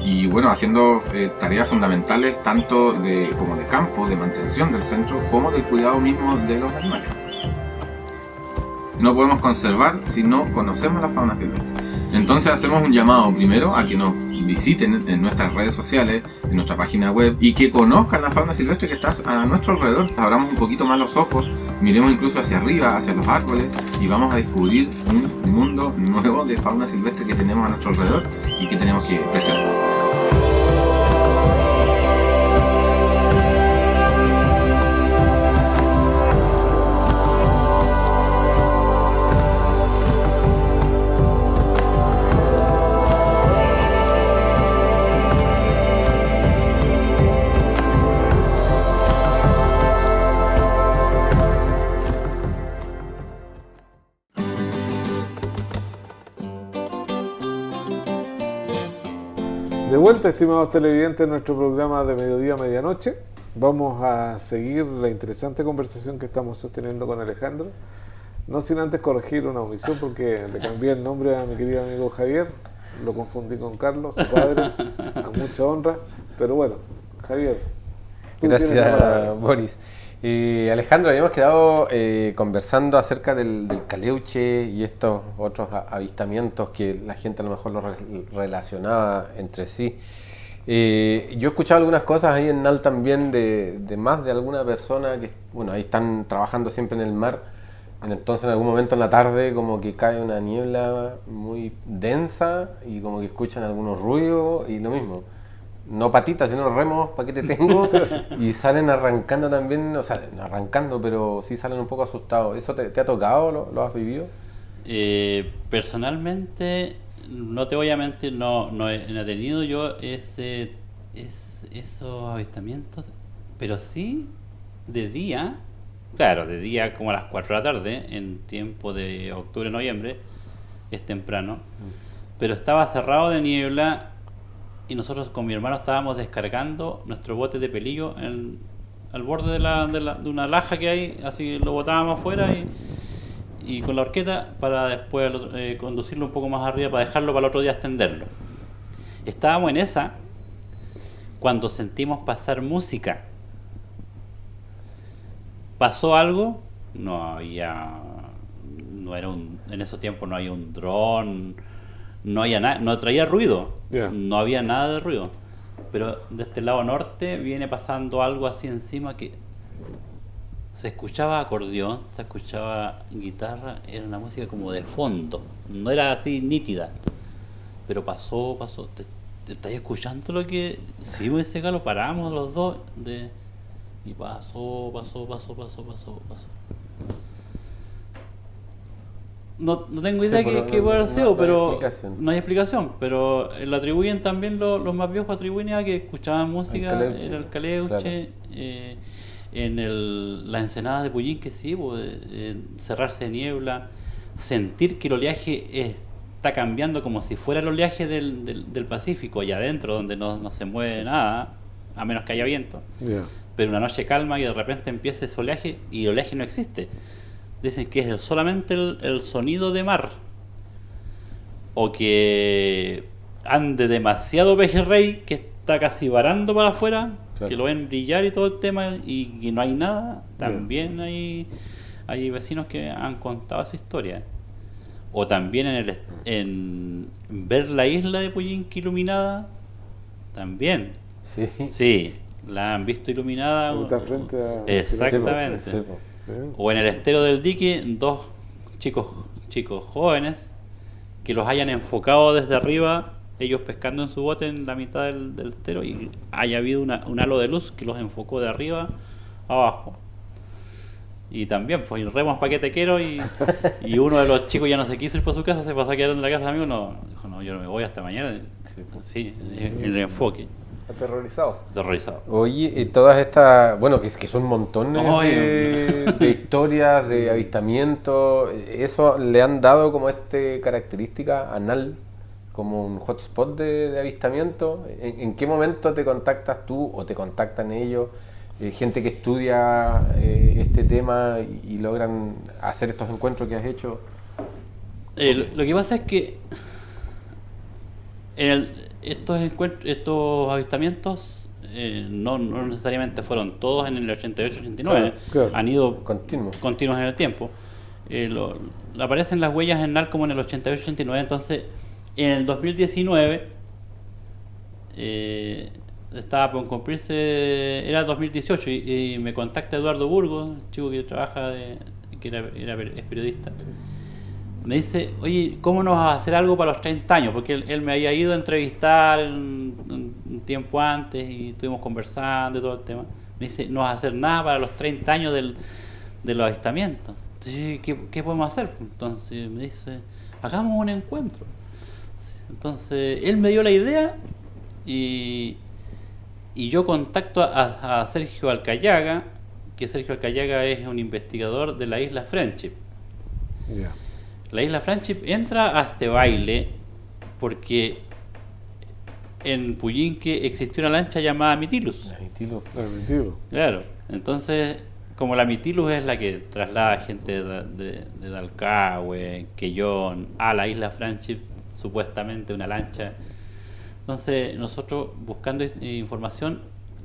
Y bueno, haciendo tareas fundamentales tanto como de campo, de mantención del centro, como del cuidado mismo de los animales. No podemos conservar si no conocemos la fauna silvestre. Entonces hacemos un llamado primero a que nos visiten en nuestras redes sociales, en nuestra página web y que conozcan la fauna silvestre que está a nuestro alrededor. Abramos un poquito más los ojos, miremos incluso hacia arriba, hacia los árboles y vamos a descubrir un mundo nuevo de fauna silvestre que tenemos a nuestro alrededor y que tenemos que preservar. De vuelta, estimados televidentes, en nuestro programa de mediodía a medianoche. Vamos a seguir la interesante conversación que estamos sosteniendo con Alejandro. No sin antes corregir una omisión porque le cambié el nombre a mi querido amigo Javier. Lo confundí con Carlos, su padre, a mucha honra. Pero bueno, Javier. tú tienes la palabra. Gracias, Boris. Alejandro, habíamos quedado conversando acerca del caleuche y estos otros avistamientos que la gente a lo mejor los relacionaba entre sí. Yo he escuchado algunas cosas ahí en NAL también de más de alguna persona que, bueno, ahí están trabajando siempre en el mar. Entonces en algún momento en la tarde como que cae una niebla muy densa y como que escuchan algunos ruidos y lo mismo. No patitas, sino remos, ¿para qué te tengo? Y salen arrancando también, o sea, no arrancando, pero sí salen un poco asustados. ¿Eso te ha tocado? ¿Lo has vivido? Personalmente, no te voy a mentir, no he tenido yo esos avistamientos, pero sí de día, claro, de día como a las 4 de la tarde, en tiempo de octubre, noviembre, es temprano, pero estaba cerrado de niebla. Y nosotros con mi hermano estábamos descargando nuestro bote de pelillo al borde de una laja que hay, así lo botábamos afuera y con la horqueta para después conducirlo un poco más arriba para dejarlo para el otro día extenderlo. Estábamos en esa cuando sentimos pasar música. ¿Pasó algo? En esos tiempos no había un dron, no había nada, no traía ruido, no había nada de ruido. Pero de este lado norte viene pasando algo así encima que se escuchaba acordeón, se escuchaba guitarra, era una música como de fondo, no era así nítida, pero pasó. ¿Te estás escuchando lo que? Sí, ese lo paramos los dos y pasó. No tengo idea qué puede haber sido, pero no hay explicación, pero lo atribuyen también los más viejos atribuyen a que escuchaban música, era el Caleuche, claro. La ensenada de Puyín, que sí, cerrarse de niebla, sentir que el oleaje está cambiando como si fuera el oleaje del Pacífico, allá adentro, donde no se mueve nada, a menos que haya viento. Pero una noche calma y de repente empieza ese oleaje y el oleaje no existe. Dicen que es solamente el sonido de mar, o que ande demasiado pejerrey que está casi varando para afuera, claro, que lo ven brillar y todo el tema y no hay nada. También hay vecinos que han contado esa historia. O también en ver la isla de Puyinque iluminada, también. Sí, la han visto iluminada. Está frente a... Exactamente. Sí. O en el estero del dique, dos chicos jóvenes que los hayan enfocado desde arriba, ellos pescando en su bote en la mitad del estero, y haya habido un halo de luz que los enfocó de arriba a abajo. Y también, pues remos paquetequero y uno de los chicos ya no se quiso ir por su casa, se pasó a quedar en la casa del amigo, dijo, no, yo no me voy hasta mañana. Sí, el enfoque. Aterrorizado. Oye, todas estas, bueno, que son montones de historias, de avistamientos, ¿eso le han dado como característica anal, como un hotspot de avistamiento? ¿En qué momento te contactas tú o te contactan ellos? Gente que estudia este tema y logran hacer estos encuentros que has hecho. Lo que pasa es que estos avistamientos no necesariamente fueron todos en el 88-89, claro. Han ido continuos en el tiempo. Aparecen las huellas en NAL como en el 88-89, entonces en el 2019 estaba por cumplirse, era 2018 y me contacta Eduardo Burgos, un chico que trabaja, es periodista. Sí. Me dice, oye, ¿cómo nos vas a hacer algo para los 30 años? Porque él me había ido a entrevistar un tiempo antes y estuvimos conversando y todo el tema. Me dice, no vas a hacer nada para los 30 años de los avistamientos. Entonces, ¿qué podemos hacer? Entonces me dice, hagamos un encuentro. Entonces él me dio la idea y yo contacto a Sergio Alcayaga, que Sergio Alcayaga es un investigador de la isla Friendship. Yeah. La isla Friendship entra a este baile porque en Puyinque existió una lancha llamada Mitilus. La Mitilus. Claro. Entonces, como la Mitilus es la que traslada gente de Dalcahue, Quellón, a la isla Friendship, supuestamente una lancha. Entonces, nosotros buscando información,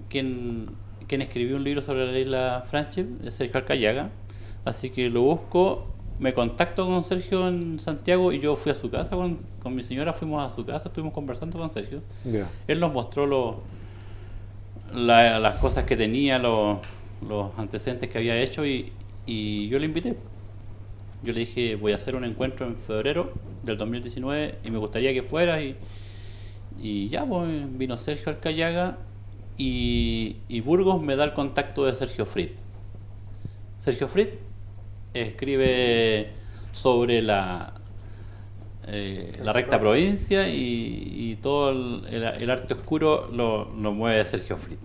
quien escribió un libro sobre la isla Friendship es Sergio Alcayaga. Así que lo busco. Me contacto con Sergio en Santiago y yo fui a su casa con mi señora, fuimos a su casa, estuvimos conversando con Sergio. Yeah. Él nos mostró las cosas que tenía, los antecedentes que había hecho y yo le invité. Yo le dije, voy a hacer un encuentro en febrero del 2019 y me gustaría que fueras y ya, pues vino Sergio Alcayaga y Burgos me da el contacto de Sergio Fried. Sergio Fried escribe sobre la recta provincia y todo el arte oscuro lo mueve Sergio Fried.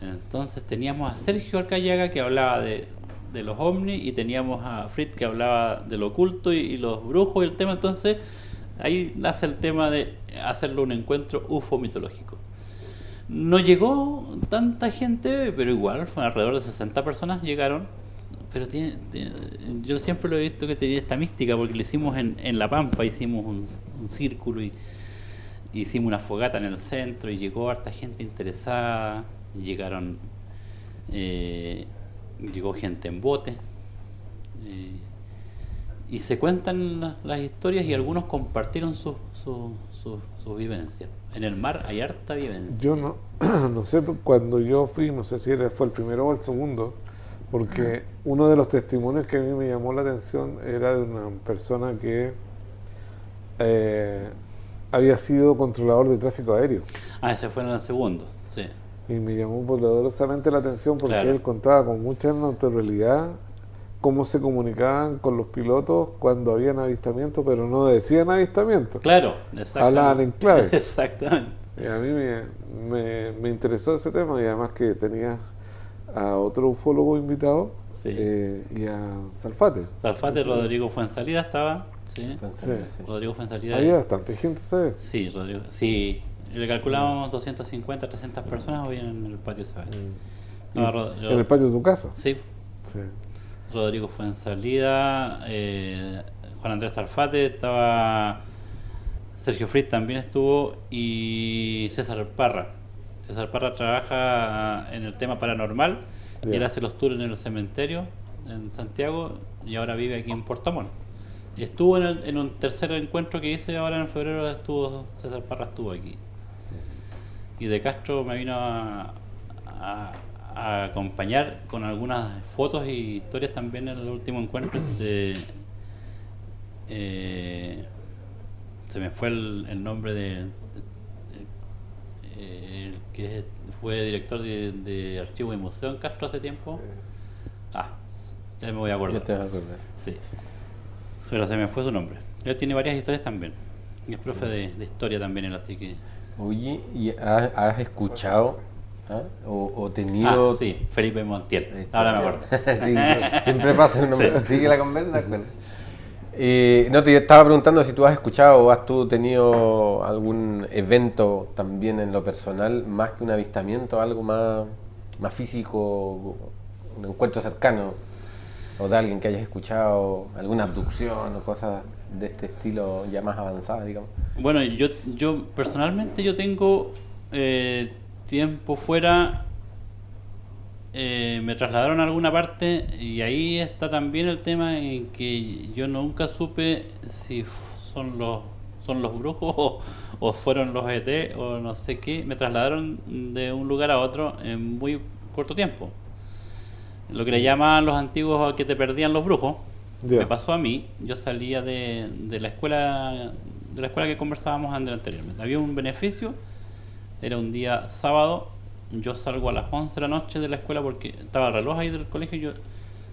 Entonces teníamos a Sergio Alcayaga que hablaba de los ovnis y teníamos a Fried que hablaba de lo oculto y los brujos y el tema. Entonces ahí nace el tema de hacerlo un encuentro UFO mitológico. No llegó tanta gente, pero igual, fue alrededor de 60 personas llegaron. Pero yo siempre lo he visto que tenía esta mística, porque lo hicimos en La Pampa, hicimos un círculo y hicimos una fogata en el centro y llegó harta gente interesada, llegó gente en bote, y se cuentan las historias y algunos compartieron sus vivencias. En el mar hay harta vivencia. Yo no sé, cuando yo fui, no sé si fue el primero o el segundo, porque uno de los testimonios que a mí me llamó la atención era de una persona que había sido controlador de tráfico aéreo. Ese fue en el segundo, sí. Y me llamó poderosamente la atención porque Claro. él contaba con mucha naturalidad cómo se comunicaban con los pilotos cuando habían avistamientos, pero no decían avistamientos. Claro, exactamente. Hablaban en clave. Exactamente. Y a mí me interesó ese tema, y además que tenía a otro ufólogo invitado, Sí. y a Salfate. Salfate, Rodrigo Fuensalida estaba, sí. Sí. Rodrigo Fuensalida. Había bastante gente, ¿sabes? Sí, Rodrigo. Sí, le calculábamos 250, 300 personas hoy en el patio, ¿sabes? No, En el patio de tu casa. Sí, Sí. Rodrigo Fuensalida, Juan Andrés Salfate, estaba Sergio Fritz también estuvo, y César Parra. César Parra trabaja en el tema paranormal. Ya. Él hace los tours en el cementerio en Santiago y ahora vive aquí en Puerto Montt. Y estuvo en un tercer encuentro que hice ahora en febrero, César Parra estuvo aquí. Y de Castro me vino a acompañar con algunas fotos y historias también en el último encuentro. Se me fue el nombre el que fue director de archivo y museo en Castro hace tiempo. Ya me voy a acordar. Ya te vas a acordar. Sí, pero se me fue su nombre. Él tiene varias historias también. Y es profe de historia también él, así que... Oye, ¿y has escuchado o tenido... sí, Felipe Montiel. Ahí está. Ahora me acuerdo. Sí, siempre pasa un nombre. Sí. Sigue la conversa, ¿te acuerdas? No, te estaba preguntando si tú has escuchado o has tú tenido algún evento también en lo personal, más que un avistamiento, algo más físico, un encuentro cercano, o de alguien que hayas escuchado, alguna abducción o cosas de este estilo ya más avanzadas, digamos. Bueno, yo personalmente yo tengo tiempo fuera, me trasladaron a alguna parte y ahí está también el tema en que yo nunca supe si son los brujos o fueron los ET o no sé qué. Me trasladaron de un lugar a otro en muy corto tiempo. Lo que le llamaban los antiguos a que te perdían los brujos. Ya. Me pasó a mí. Yo salía de la escuela que conversábamos anteriormente. Había un beneficio, era un día sábado. Yo salgo a las 11 de la noche de la escuela porque estaba el reloj ahí del colegio. Yo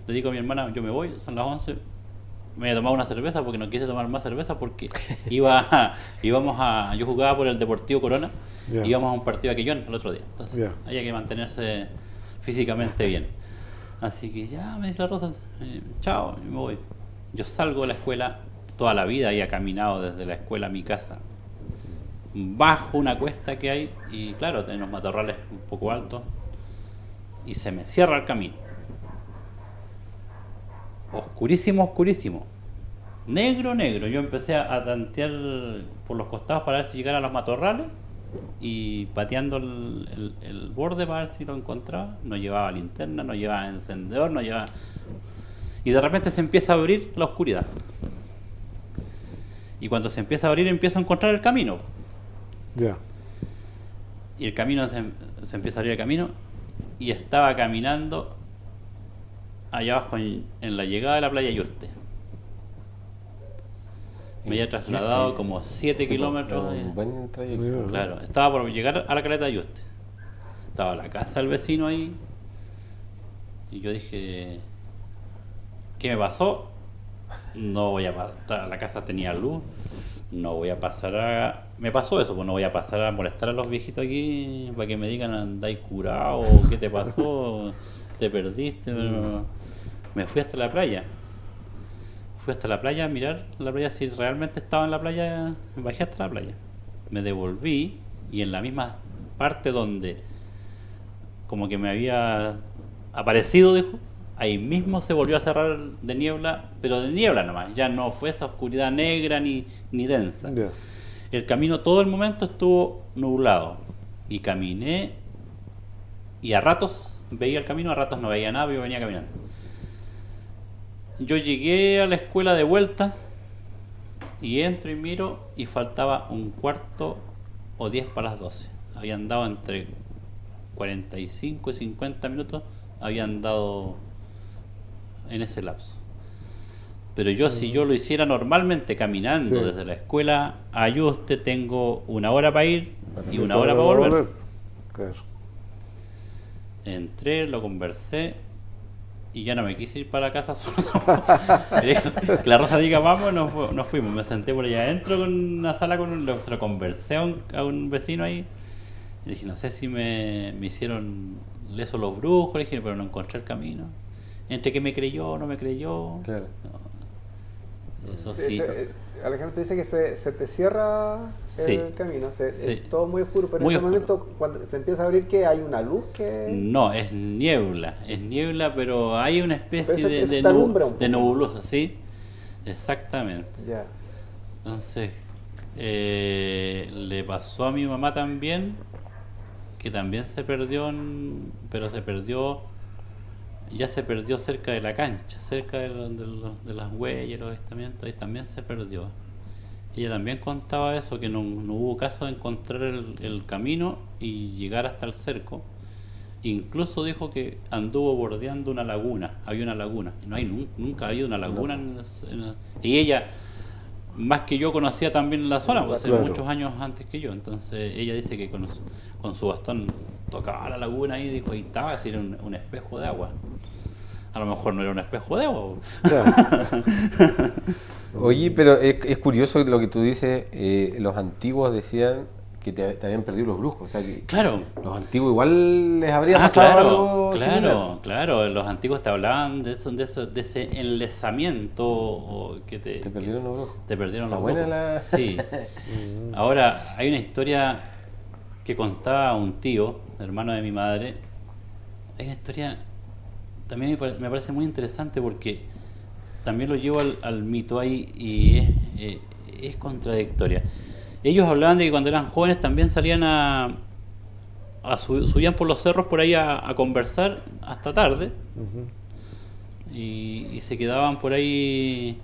le digo a mi hermana, yo me voy, son las 11. Me voy a tomar una cerveza porque no quise tomar más cerveza porque yo jugaba por el Deportivo Corona, Ya. íbamos a un partido a Quillón el otro día. Entonces Ya. había que mantenerse físicamente bien. Así que ya me dice la Rosa, chao, y me voy. Yo salgo de la escuela, toda la vida había caminado desde la escuela a mi casa. Bajo una cuesta que hay y claro, tiene unos matorrales un poco altos y se me cierra el camino. Oscurísimo, oscurísimo. Negro, negro. Yo empecé a tantear por los costados para ver si llegara a los matorrales y pateando el borde para ver si lo encontraba. No llevaba linterna, no llevaba encendedor, no llevaba... Y de repente se empieza a abrir la oscuridad. Y cuando se empieza a abrir empiezo a encontrar el camino. Ya. Y el camino se empieza a abrir el camino y estaba caminando allá abajo en la llegada de la playa Yuste. Me había trasladado como 7 kilómetros. Un buen trayecto. Claro, estaba por llegar a la caleta de Yuste. Estaba la casa del vecino ahí. Y yo dije, ¿qué me pasó? No voy a pasar, la casa tenía luz. No voy a pasar a... Me pasó eso, pues no voy a pasar a molestar a los viejitos aquí para que me digan, andáis curado, ¿qué te pasó? ¿Te perdiste? Me fui hasta la playa. Fui hasta la playa a mirar la playa si realmente estaba en la playa. Bajé hasta la playa. Me devolví y en la misma parte donde como que me había aparecido, dijo, ahí mismo se volvió a cerrar de niebla, pero de niebla nomás, ya no fue esa oscuridad negra ni densa. Ya. El camino todo el momento estuvo nublado y caminé y a ratos veía el camino, a ratos no veía nada, yo venía caminando. Yo llegué a la escuela de vuelta y entro y miro y faltaba un cuarto o 10 para las 12. Había andado entre 45 y 50 minutos, había andado en ese lapso. Pero yo, si yo lo hiciera normalmente caminando Sí. desde la escuela a Ayuste, tengo 1 hora para ir y 1 Esto hora va para a volver. Claro. Entré, lo conversé y ya no me quise ir para la casa solo. Que la Rosa diga vamos, nos fuimos. Me senté por allá adentro con una sala, se lo conversé a un vecino ahí. Y le dije, no sé si me hicieron leso los brujos, le dije, pero no encontré el camino. Entre que me creyó, no me creyó. Claro. No, eso sí. Alejandro, tú dices que se te cierra Sí. el camino, Sí. es todo muy oscuro, pero Muy en ese oscuro. momento cuando se empieza a abrir, ¿qué? ¿Hay una luz que...? No, es niebla, pero hay una especie Pero eso de te alumbra un poco. nebulosa, ¿sí? Exactamente. Ya. Entonces, le pasó a mi mamá también, que también se perdió, pero ya se perdió cerca de la cancha, cerca de las huellas, los avistamientos, ahí también se perdió. Ella también contaba eso, que no hubo caso de encontrar el camino y llegar hasta el cerco. Incluso dijo que anduvo bordeando una laguna, había una laguna, y no hay nunca ha habido una laguna. Y ella, más que yo, conocía también la zona, pues, Claro. muchos años antes que yo. Entonces ella dice que con su bastón tocaba la laguna y dijo, ahí estaba, así era un espejo de agua. A lo mejor no era un espejo de agua. Oye, pero es curioso lo que tú dices, los antiguos decían que te habían perdido los brujos, o sea que Claro. los antiguos igual les habría pasado algo similar. Claro, los antiguos te hablaban de ese enlezamiento que Te perdieron los brujos. te perdieron La los buena brujos. la- Sí. Ahora, hay una historia que contaba un tío, hermano de mi madre. Hay una historia, también me parece muy interesante porque también lo llevo al mito ahí y es contradictoria. Ellos hablaban de que cuando eran jóvenes también salían subían por los cerros por ahí a conversar hasta tarde. Y se quedaban por ahí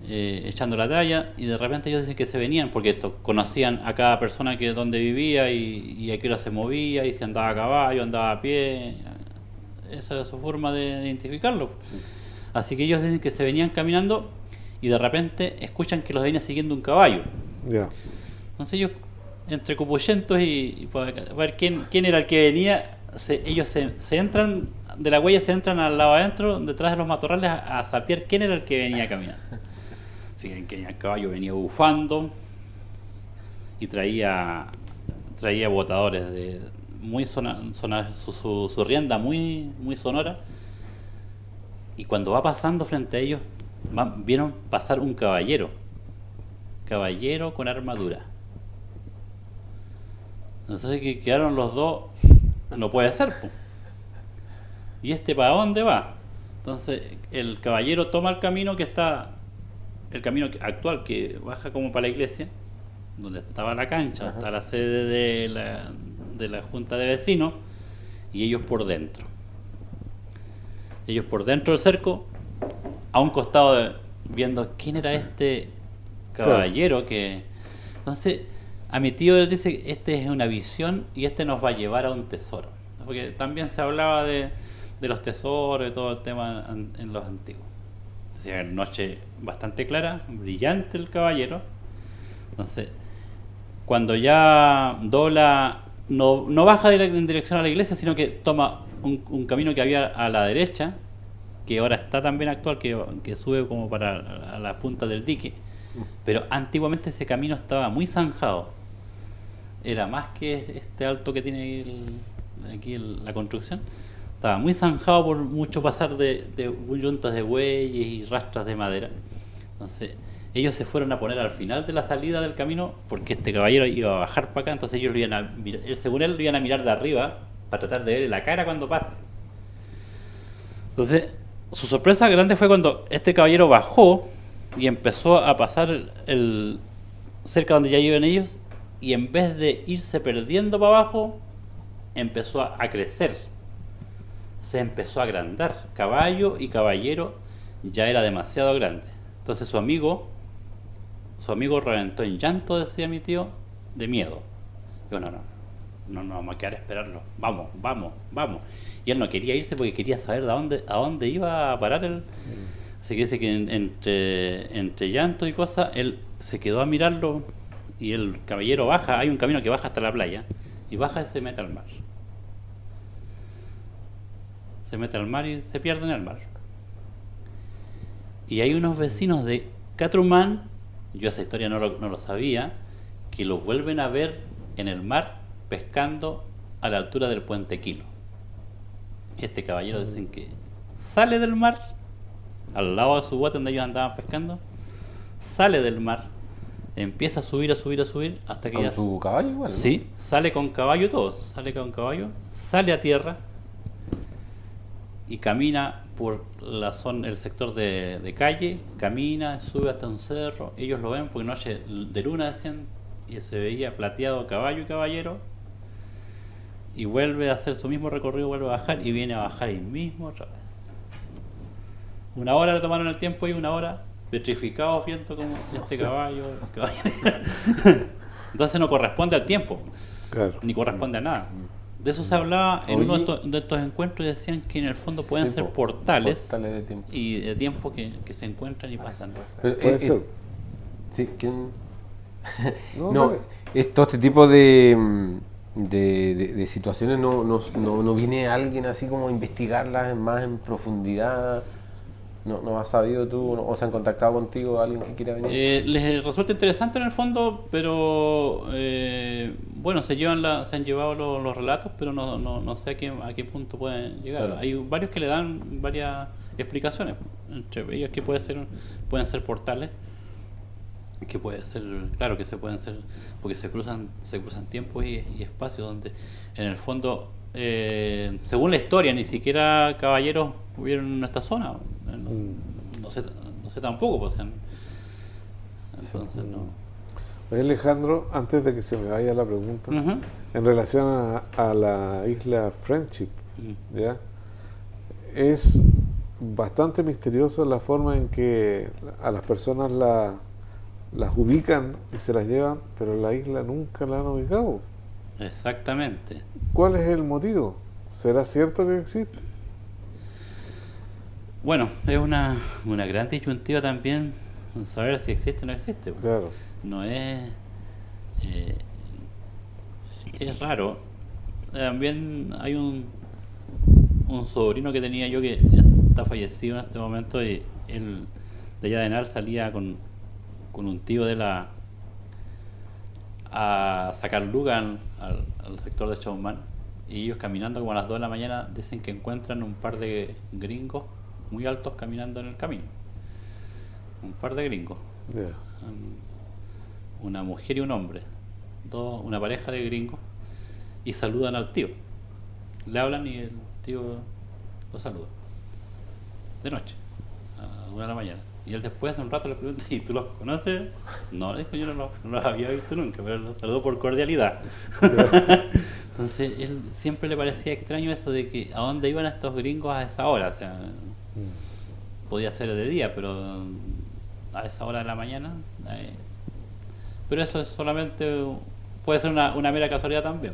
echando la talla, y de repente ellos dicen que se venían porque esto conocían a cada persona que donde vivía y a qué hora se movía, y si andaba a caballo, andaba a pie. Esa es su forma de identificarlo. Así que ellos dicen que se venían caminando y de repente escuchan que los venía siguiendo un caballo. Ya. Entonces ellos, entre cupullentos y para ver quién era el que venía, ellos se entran de la huella, se entran al lado adentro, detrás de los matorrales, a saber quién era el que venía caminando. Si el que venía el caballo venía bufando y traía botadores de muy su rienda muy sonora, y cuando va pasando frente a ellos vieron pasar un caballero con armadura. Entonces que quedaron los dos, no puede ser, po. ¿Y este para dónde va? Entonces el caballero toma el camino el camino actual que baja como para la iglesia, donde estaba la cancha, está la sede de la junta de vecinos, y ellos por dentro del cerco, a un costado viendo quién era este caballero que... Entonces a mi tío él dice, este es una visión y este nos va a llevar a un tesoro, porque también se hablaba de los tesoros, de todo el tema en los antiguos. Decía, noche bastante clara, brillante el caballero. Entonces cuando ya dobla, no baja en dirección a la iglesia, sino que toma un camino que había a la derecha, que ahora está también actual, que sube como para a la punta del dique. Pero antiguamente ese camino estaba muy zanjado, era más que este alto que tiene aquí la construcción, estaba muy zanjado por mucho pasar de yuntas de bueyes y rastras de madera. Entonces ellos se fueron a poner al final de la salida del camino porque este caballero iba a bajar para acá, entonces ellos lo iban a mirar, según él lo iban a mirar de arriba para tratar de verle la cara cuando pase. Entonces, su sorpresa grande fue cuando este caballero bajó y empezó a pasar cerca donde ya iban ellos, y en vez de irse perdiendo para abajo, empezó a crecer, se empezó a agrandar. Caballo y caballero ya era demasiado grande. Entonces su amigo reventó en llanto, decía mi tío, de miedo. Digo, no vamos a quedar a esperarlo, vamos. Y él no quería irse porque quería saber a dónde iba a parar él. Así que dice que entre llanto y cosas, él se quedó a mirarlo, y el caballero baja, hay un camino que baja hasta la playa, y baja y se mete al mar. Se mete al mar y se pierde en el mar. Y hay unos vecinos de Catrumán, yo esa historia no lo sabía, que los vuelven a ver en el mar pescando a la altura del puente Quilo. Este caballero dicen que sale del mar, al lado de su bote donde ellos andaban pescando, sale del mar, empieza a subir hasta que ¿Con ya... su caballo igual, no? Sí, sale con caballo todo, sale a tierra y camina por la zona, el sector de calle, camina, sube hasta un cerro, ellos lo ven porque noche de luna decían, y se veía plateado caballo y caballero, y vuelve a hacer su mismo recorrido, vuelve a bajar y viene a bajar ahí mismo otra vez. 1 hora le tomaron el tiempo y 1 hora petrificado viendo como este caballo. Entonces no corresponde al tiempo, Claro. ni corresponde a nada. De eso se hablaba en uno de estos encuentros, y decían que en el fondo pueden ser portales de tiempo. y de tiempo que se encuentran y pasan. Pero, Puede ser. sí, ¿quién? No, No, dale. todo este tipo de situaciones no viene alguien así como a investigarlas más en profundidad. ¿No has sabido tú o se han contactado contigo alguien que quiera venir? Les resulta interesante en el fondo, pero bueno, se han llevado los relatos, pero no sé a qué punto pueden llegar. Claro. Hay varios que le dan varias explicaciones, entre ellas que pueden ser portales, que puede ser, claro que se pueden ser, porque se cruzan tiempos y espacios donde en el fondo, según la historia, ni siquiera caballeros hubieron en esta zona. No sé tampoco, pues, entonces no. Oye, Alejandro, antes de que se me vaya la pregunta, Ujú. en relación a la isla Friendship, Mm. ¿ya? Es bastante misterioso la forma en que a las personas las ubican y se las llevan, pero la isla nunca la han ubicado. Exactamente. ¿Cuál es el motivo? ¿Será cierto que existe? Bueno, es una gran disyuntiva también saber si existe o no existe. Claro. No es... es raro. También hay un sobrino que tenía yo que ya está fallecido en este momento, y él de allá de Enal salía con un tío de la a sacar Lugan al sector de Chaumán, y ellos caminando como a las 2 de la mañana dicen que encuentran un par de gringos muy altos caminando en el camino. Un par de gringos. Ya. Una mujer y un hombre. Una pareja de gringos. Y saludan al tío. Le hablan y el tío lo saluda. De noche. A 1 de la mañana. Y él después de un rato le pregunta, ¿y tú los conoces? No, dijo, yo no los había visto nunca, pero los saludó por cordialidad. Entonces, él siempre le parecía extraño eso de que a dónde iban estos gringos a esa hora. O sea, podía ser de día, pero a esa hora de la mañana. Pero eso es solamente, puede ser una mera casualidad también.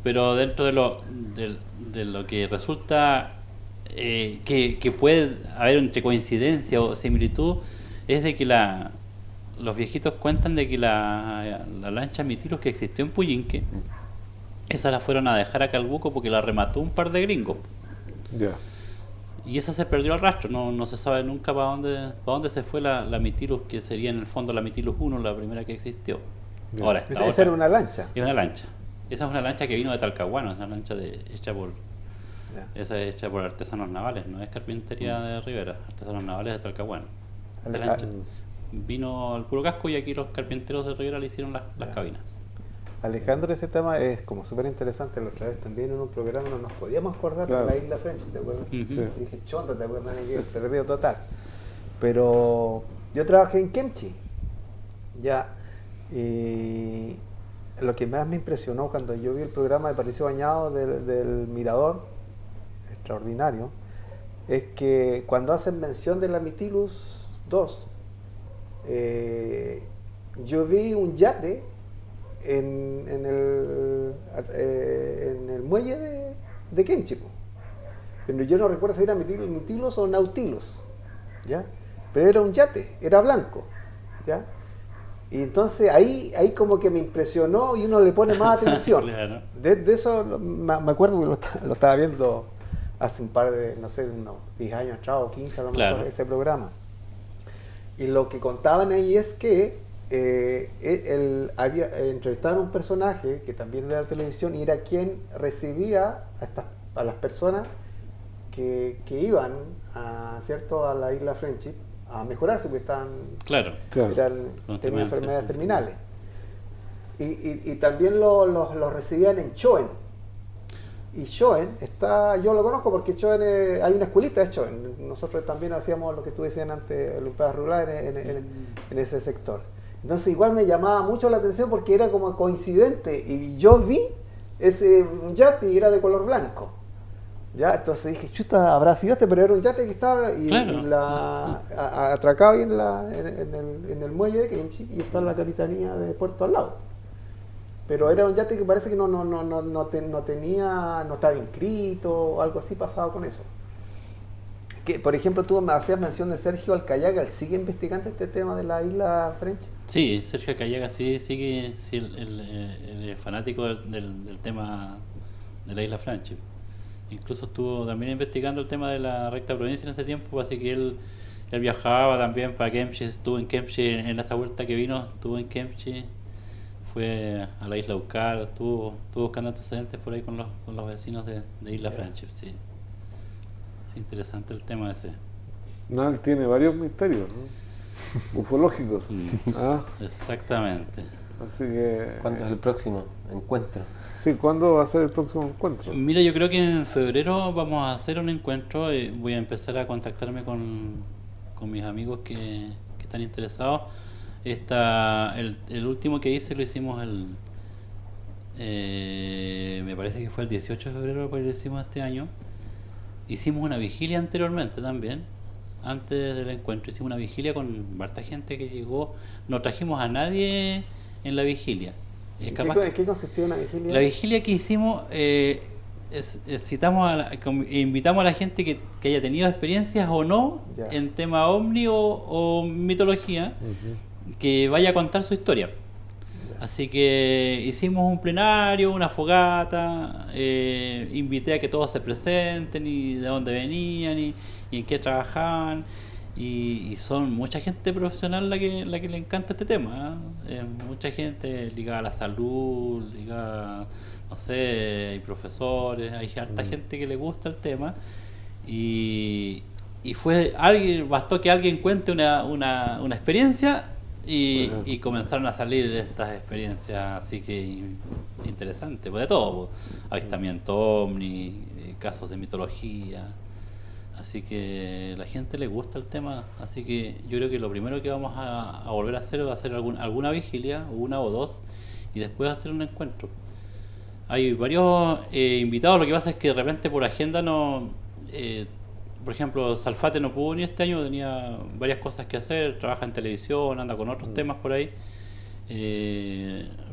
Pero dentro de lo que resulta que puede haber entre coincidencia o similitud, es de que los viejitos cuentan de que la lancha Mitilos que existió en Puyinque, esa la fueron a dejar a Calbuco porque la remató un par de gringos. Ya. Y esa se perdió al rastro, no se sabe nunca para dónde se fue la Mitilus, que sería en el fondo la Mitilus 1, la primera que existió. Ya. Ahora, Esa era una lancha. es una lancha. Esa es una lancha que vino de Talcahuano, es una lancha hecha por Ya. esa es hecha por artesanos navales, no es carpintería de Rivera, artesanos navales de Talcahuano. de lancha. Vino al puro casco y aquí los carpinteros de Rivera le hicieron las cabinas. Alejandro, ese tema es como súper interesante. La otra vez también en un programa no nos podíamos acordar de la Isla French, ¿te acuerdas? Sí. Dije, chonda, ¿te acuerdas? Perdido total. Pero yo trabajé en Kemchi, ya, y lo que más me impresionó cuando yo vi el programa de Patricio Bañado del Mirador, extraordinario, es que cuando hacen mención de la Mitilus 2, yo vi un yate en el muelle de Kemchi, pero yo no recuerdo si era Mitilus o Nautilus, ¿ya? Pero era un yate, era blanco, ¿ya? Y entonces ahí como que me impresionó y uno le pone más atención. Claro. De eso me acuerdo que lo estaba viendo hace un par de, no sé, unos 10 años atrás o 15 a lo mejor, ese programa. Y lo que contaban ahí es que entrevistaron a un personaje que también era de la televisión y era quien recibía a las personas que iban ¿cierto? A la Isla Friendship a mejorarse, porque eran tenían enfermedades terminales. Y también los recibían en Choen. Y Choen yo lo conozco porque Choen hay una escuelita de Choen. Nosotros también hacíamos lo que tú decías antes, Olimpiadas Rurales en ese sector. Entonces igual me llamaba mucho la atención porque era como coincidente. Y yo vi un yate y era de color blanco. Ya, entonces dije, chuta, habrá sido pero era un yate que estaba atracado ahí en el muelle de Kemchi y está la capitanía de puerto al lado. Pero era un yate que parece que no estaba inscrito o algo así pasado con eso. Que, por ejemplo, tú me hacías mención de Sergio Alcayaga, ¿él sigue investigando este tema de la Isla French? Sí, Sergio Alcayaga sigue el fanático del tema de la Isla French. Incluso estuvo también investigando el tema de la recta provincia en ese tiempo, así que él viajaba también para Kemchi, estuvo en Kemchi en esa vuelta que vino, estuvo en Kemchi, fue a la isla Ucar, estuvo buscando antecedentes por ahí con los vecinos de Isla Friendship, sí. Es interesante el tema ese. No, él tiene varios misterios, ¿no? Ufológicos. Sí. Exactamente. Así que... ¿Cuándo es el próximo encuentro? Sí, ¿cuándo va a ser el próximo encuentro? Mira, yo creo que en febrero vamos a hacer un encuentro. Voy a empezar a contactarme con mis amigos que están interesados. El último que hice lo hicimos me parece que fue el 18 de febrero, pues lo hicimos este año. Hicimos una vigilia anteriormente también, antes del encuentro. Hicimos una vigilia con harta gente que llegó. No trajimos a nadie en la vigilia. ¿En qué consistía una vigilia? La vigilia que hicimos, invitamos a la gente que haya tenido experiencias o no en tema ovni o mitología, que vaya a contar su historia. Así que hicimos un plenario, una fogata, invité a que todos se presenten y de dónde venían y en qué trabajaban. Y son mucha gente profesional la que le encanta este tema, mucha gente ligada a la salud, ligada, no sé, hay profesores, hay harta gente que le gusta el tema y bastó que alguien cuente una experiencia y comenzaron a salir estas experiencias así que interesantes, pues de todo, avistamiento ovni, casos de mitología. Así que la gente le gusta el tema, así que yo creo que lo primero que vamos a volver a hacer va a ser alguna vigilia, una o dos, y después hacer un encuentro. Hay varios invitados, lo que pasa es que de repente por agenda por ejemplo, Salfate no pudo venir este año, tenía varias cosas que hacer, trabaja en televisión, anda con otros temas por ahí.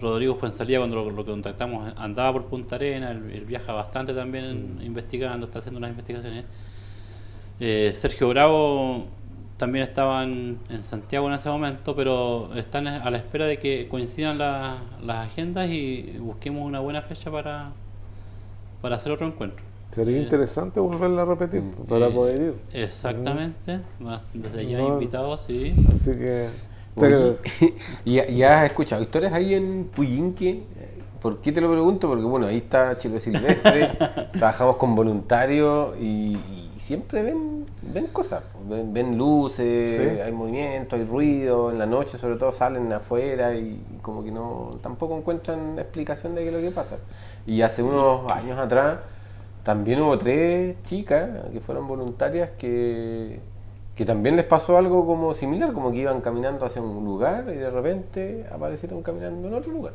Rodrigo Fuensalía, cuando lo contactamos, andaba por Punta Arenas, él viaja bastante también investigando, está haciendo unas investigaciones. Sergio Bravo también estaba en Santiago en ese momento, pero están a la espera de que coincidan las agendas y busquemos una buena fecha para hacer otro encuentro. Sería interesante volverla a repetir para poder ir. Exactamente, desde ya invitados, sí. Así que... ¿Y has escuchado historias ahí en Puyinque? ¿Por qué te lo pregunto? Porque bueno, ahí está Chiloé Silvestre, trabajamos con voluntarios y siempre ven cosas, ven luces, Sí. hay movimiento, hay ruido, en la noche sobre todo salen afuera y como que no tampoco encuentran explicación de qué es lo que pasa. Y hace unos años atrás también hubo 3 chicas que fueron voluntarias que también les pasó algo como similar, como que iban caminando hacia un lugar y de repente aparecieron caminando en otro lugar.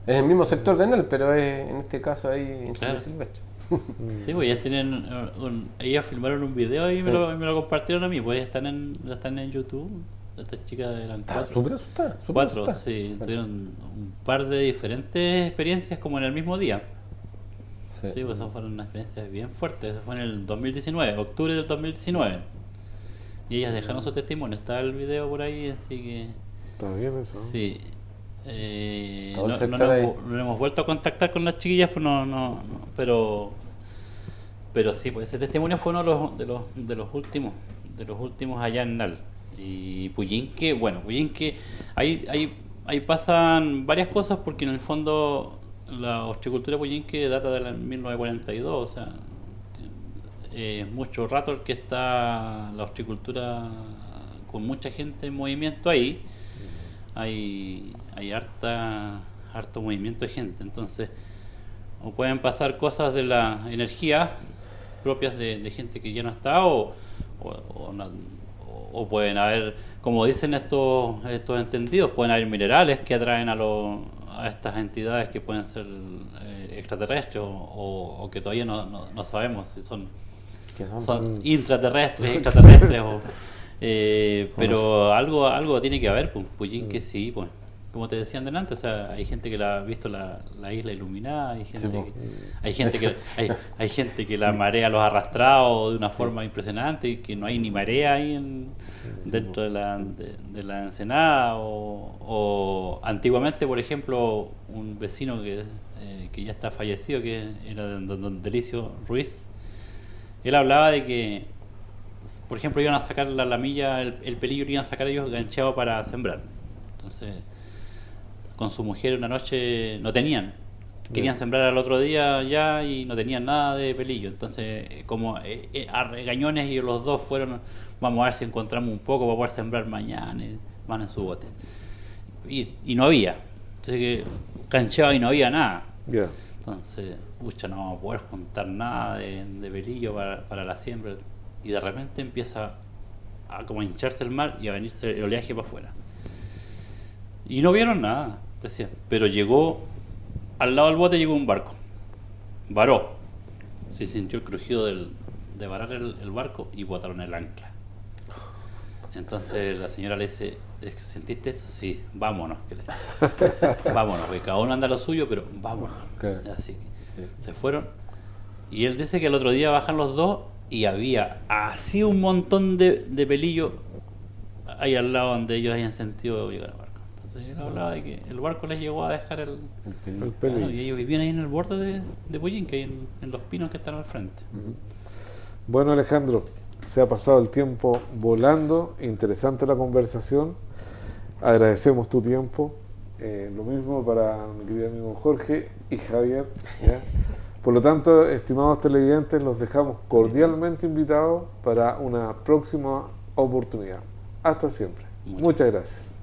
En el mismo sector de Enel, pero en este caso ahí en Chile Claro. Silvestre. Sí, pues ellas tienen ellas filmaron un video y me lo compartieron a mí, pues están en YouTube, estas chicas eran Estaba 4. súper asustada. 4, sí, tuvieron un par de diferentes experiencias como en el mismo día. Sí, pues esas fueron unas experiencias bien fuertes. Eso fue en el 2019, octubre del 2019. Y ellas dejaron su testimonio, está el video por ahí, así que Está bien eso. ¿no? sí. Todo el No sector ahí. no hemos vuelto a contactar con las chiquillas, pues no, pero sí, pues ese testimonio fue uno de los últimos allá en Nal. Y Puyinque, bueno, Puyinque, ahí pasan varias cosas porque en el fondo la horticultura de Puyinque data de 1942, o sea, mucho rato el que está la horticultura con mucha gente en movimiento ahí. Hay harto movimiento de gente, entonces o pueden pasar cosas de la energía propias de gente que ya no está o pueden haber, como dicen estos entendidos, pueden haber minerales que atraen a estas entidades que pueden ser extraterrestres o que todavía no sabemos si son intraterrestres, extraterrestres pero algo tiene que haber, pues Puyinque sí, pues como te decían delante, o sea, hay gente que la ha visto la isla iluminada, hay gente que la marea los ha arrastrado de una forma impresionante y que no hay ni marea ahí dentro de la ensenada o antiguamente, por ejemplo, un vecino que ya está fallecido, que era don Delicio Ruiz, él hablaba de que, por ejemplo, iban a sacar la lamilla, el pelillo lo iban a sacar ellos ganchado para sembrar. Entonces, con su mujer una noche no tenían. Querían sembrar al otro día ya y no tenían nada de pelillo. Entonces, como a regañones, y los dos fueron, vamos a ver si encontramos un poco para poder sembrar mañana, y van en su bote. Y no había. Entonces, que ganchado y no había nada. Ya. Entonces, pucha, no vamos a poder juntar nada de pelillo para la siembra. Y de repente empieza a como hincharse el mar y a venirse el oleaje para afuera. Y no vieron nada, decía. Pero llegó, al lado del bote llegó un barco. Varó. Se sintió el crujido de varar el barco y botaron el ancla. Entonces la señora le dice, ¿sentiste eso? Sí, vámonos. Que le dice. Vámonos, porque cada uno anda a lo suyo, pero vámonos. Claro. Así que se fueron. Y él dice que el otro día bajan los dos y había así un montón de pelillo ahí al lado donde ellos habían sentido llegar al barco. Entonces él hablaba de que el barco les llegó a dejar El claro, pelillo. y ellos vivían ahí en el borde de Puyinque, ahí en los pinos que están al frente. Bueno, Alejandro, se ha pasado el tiempo volando, interesante la conversación, agradecemos tu tiempo, lo mismo para mi querido amigo Jorge y Javier, ¿ya? Por lo tanto, estimados televidentes, los dejamos cordialmente invitados para una próxima oportunidad. Hasta siempre. Muchas gracias.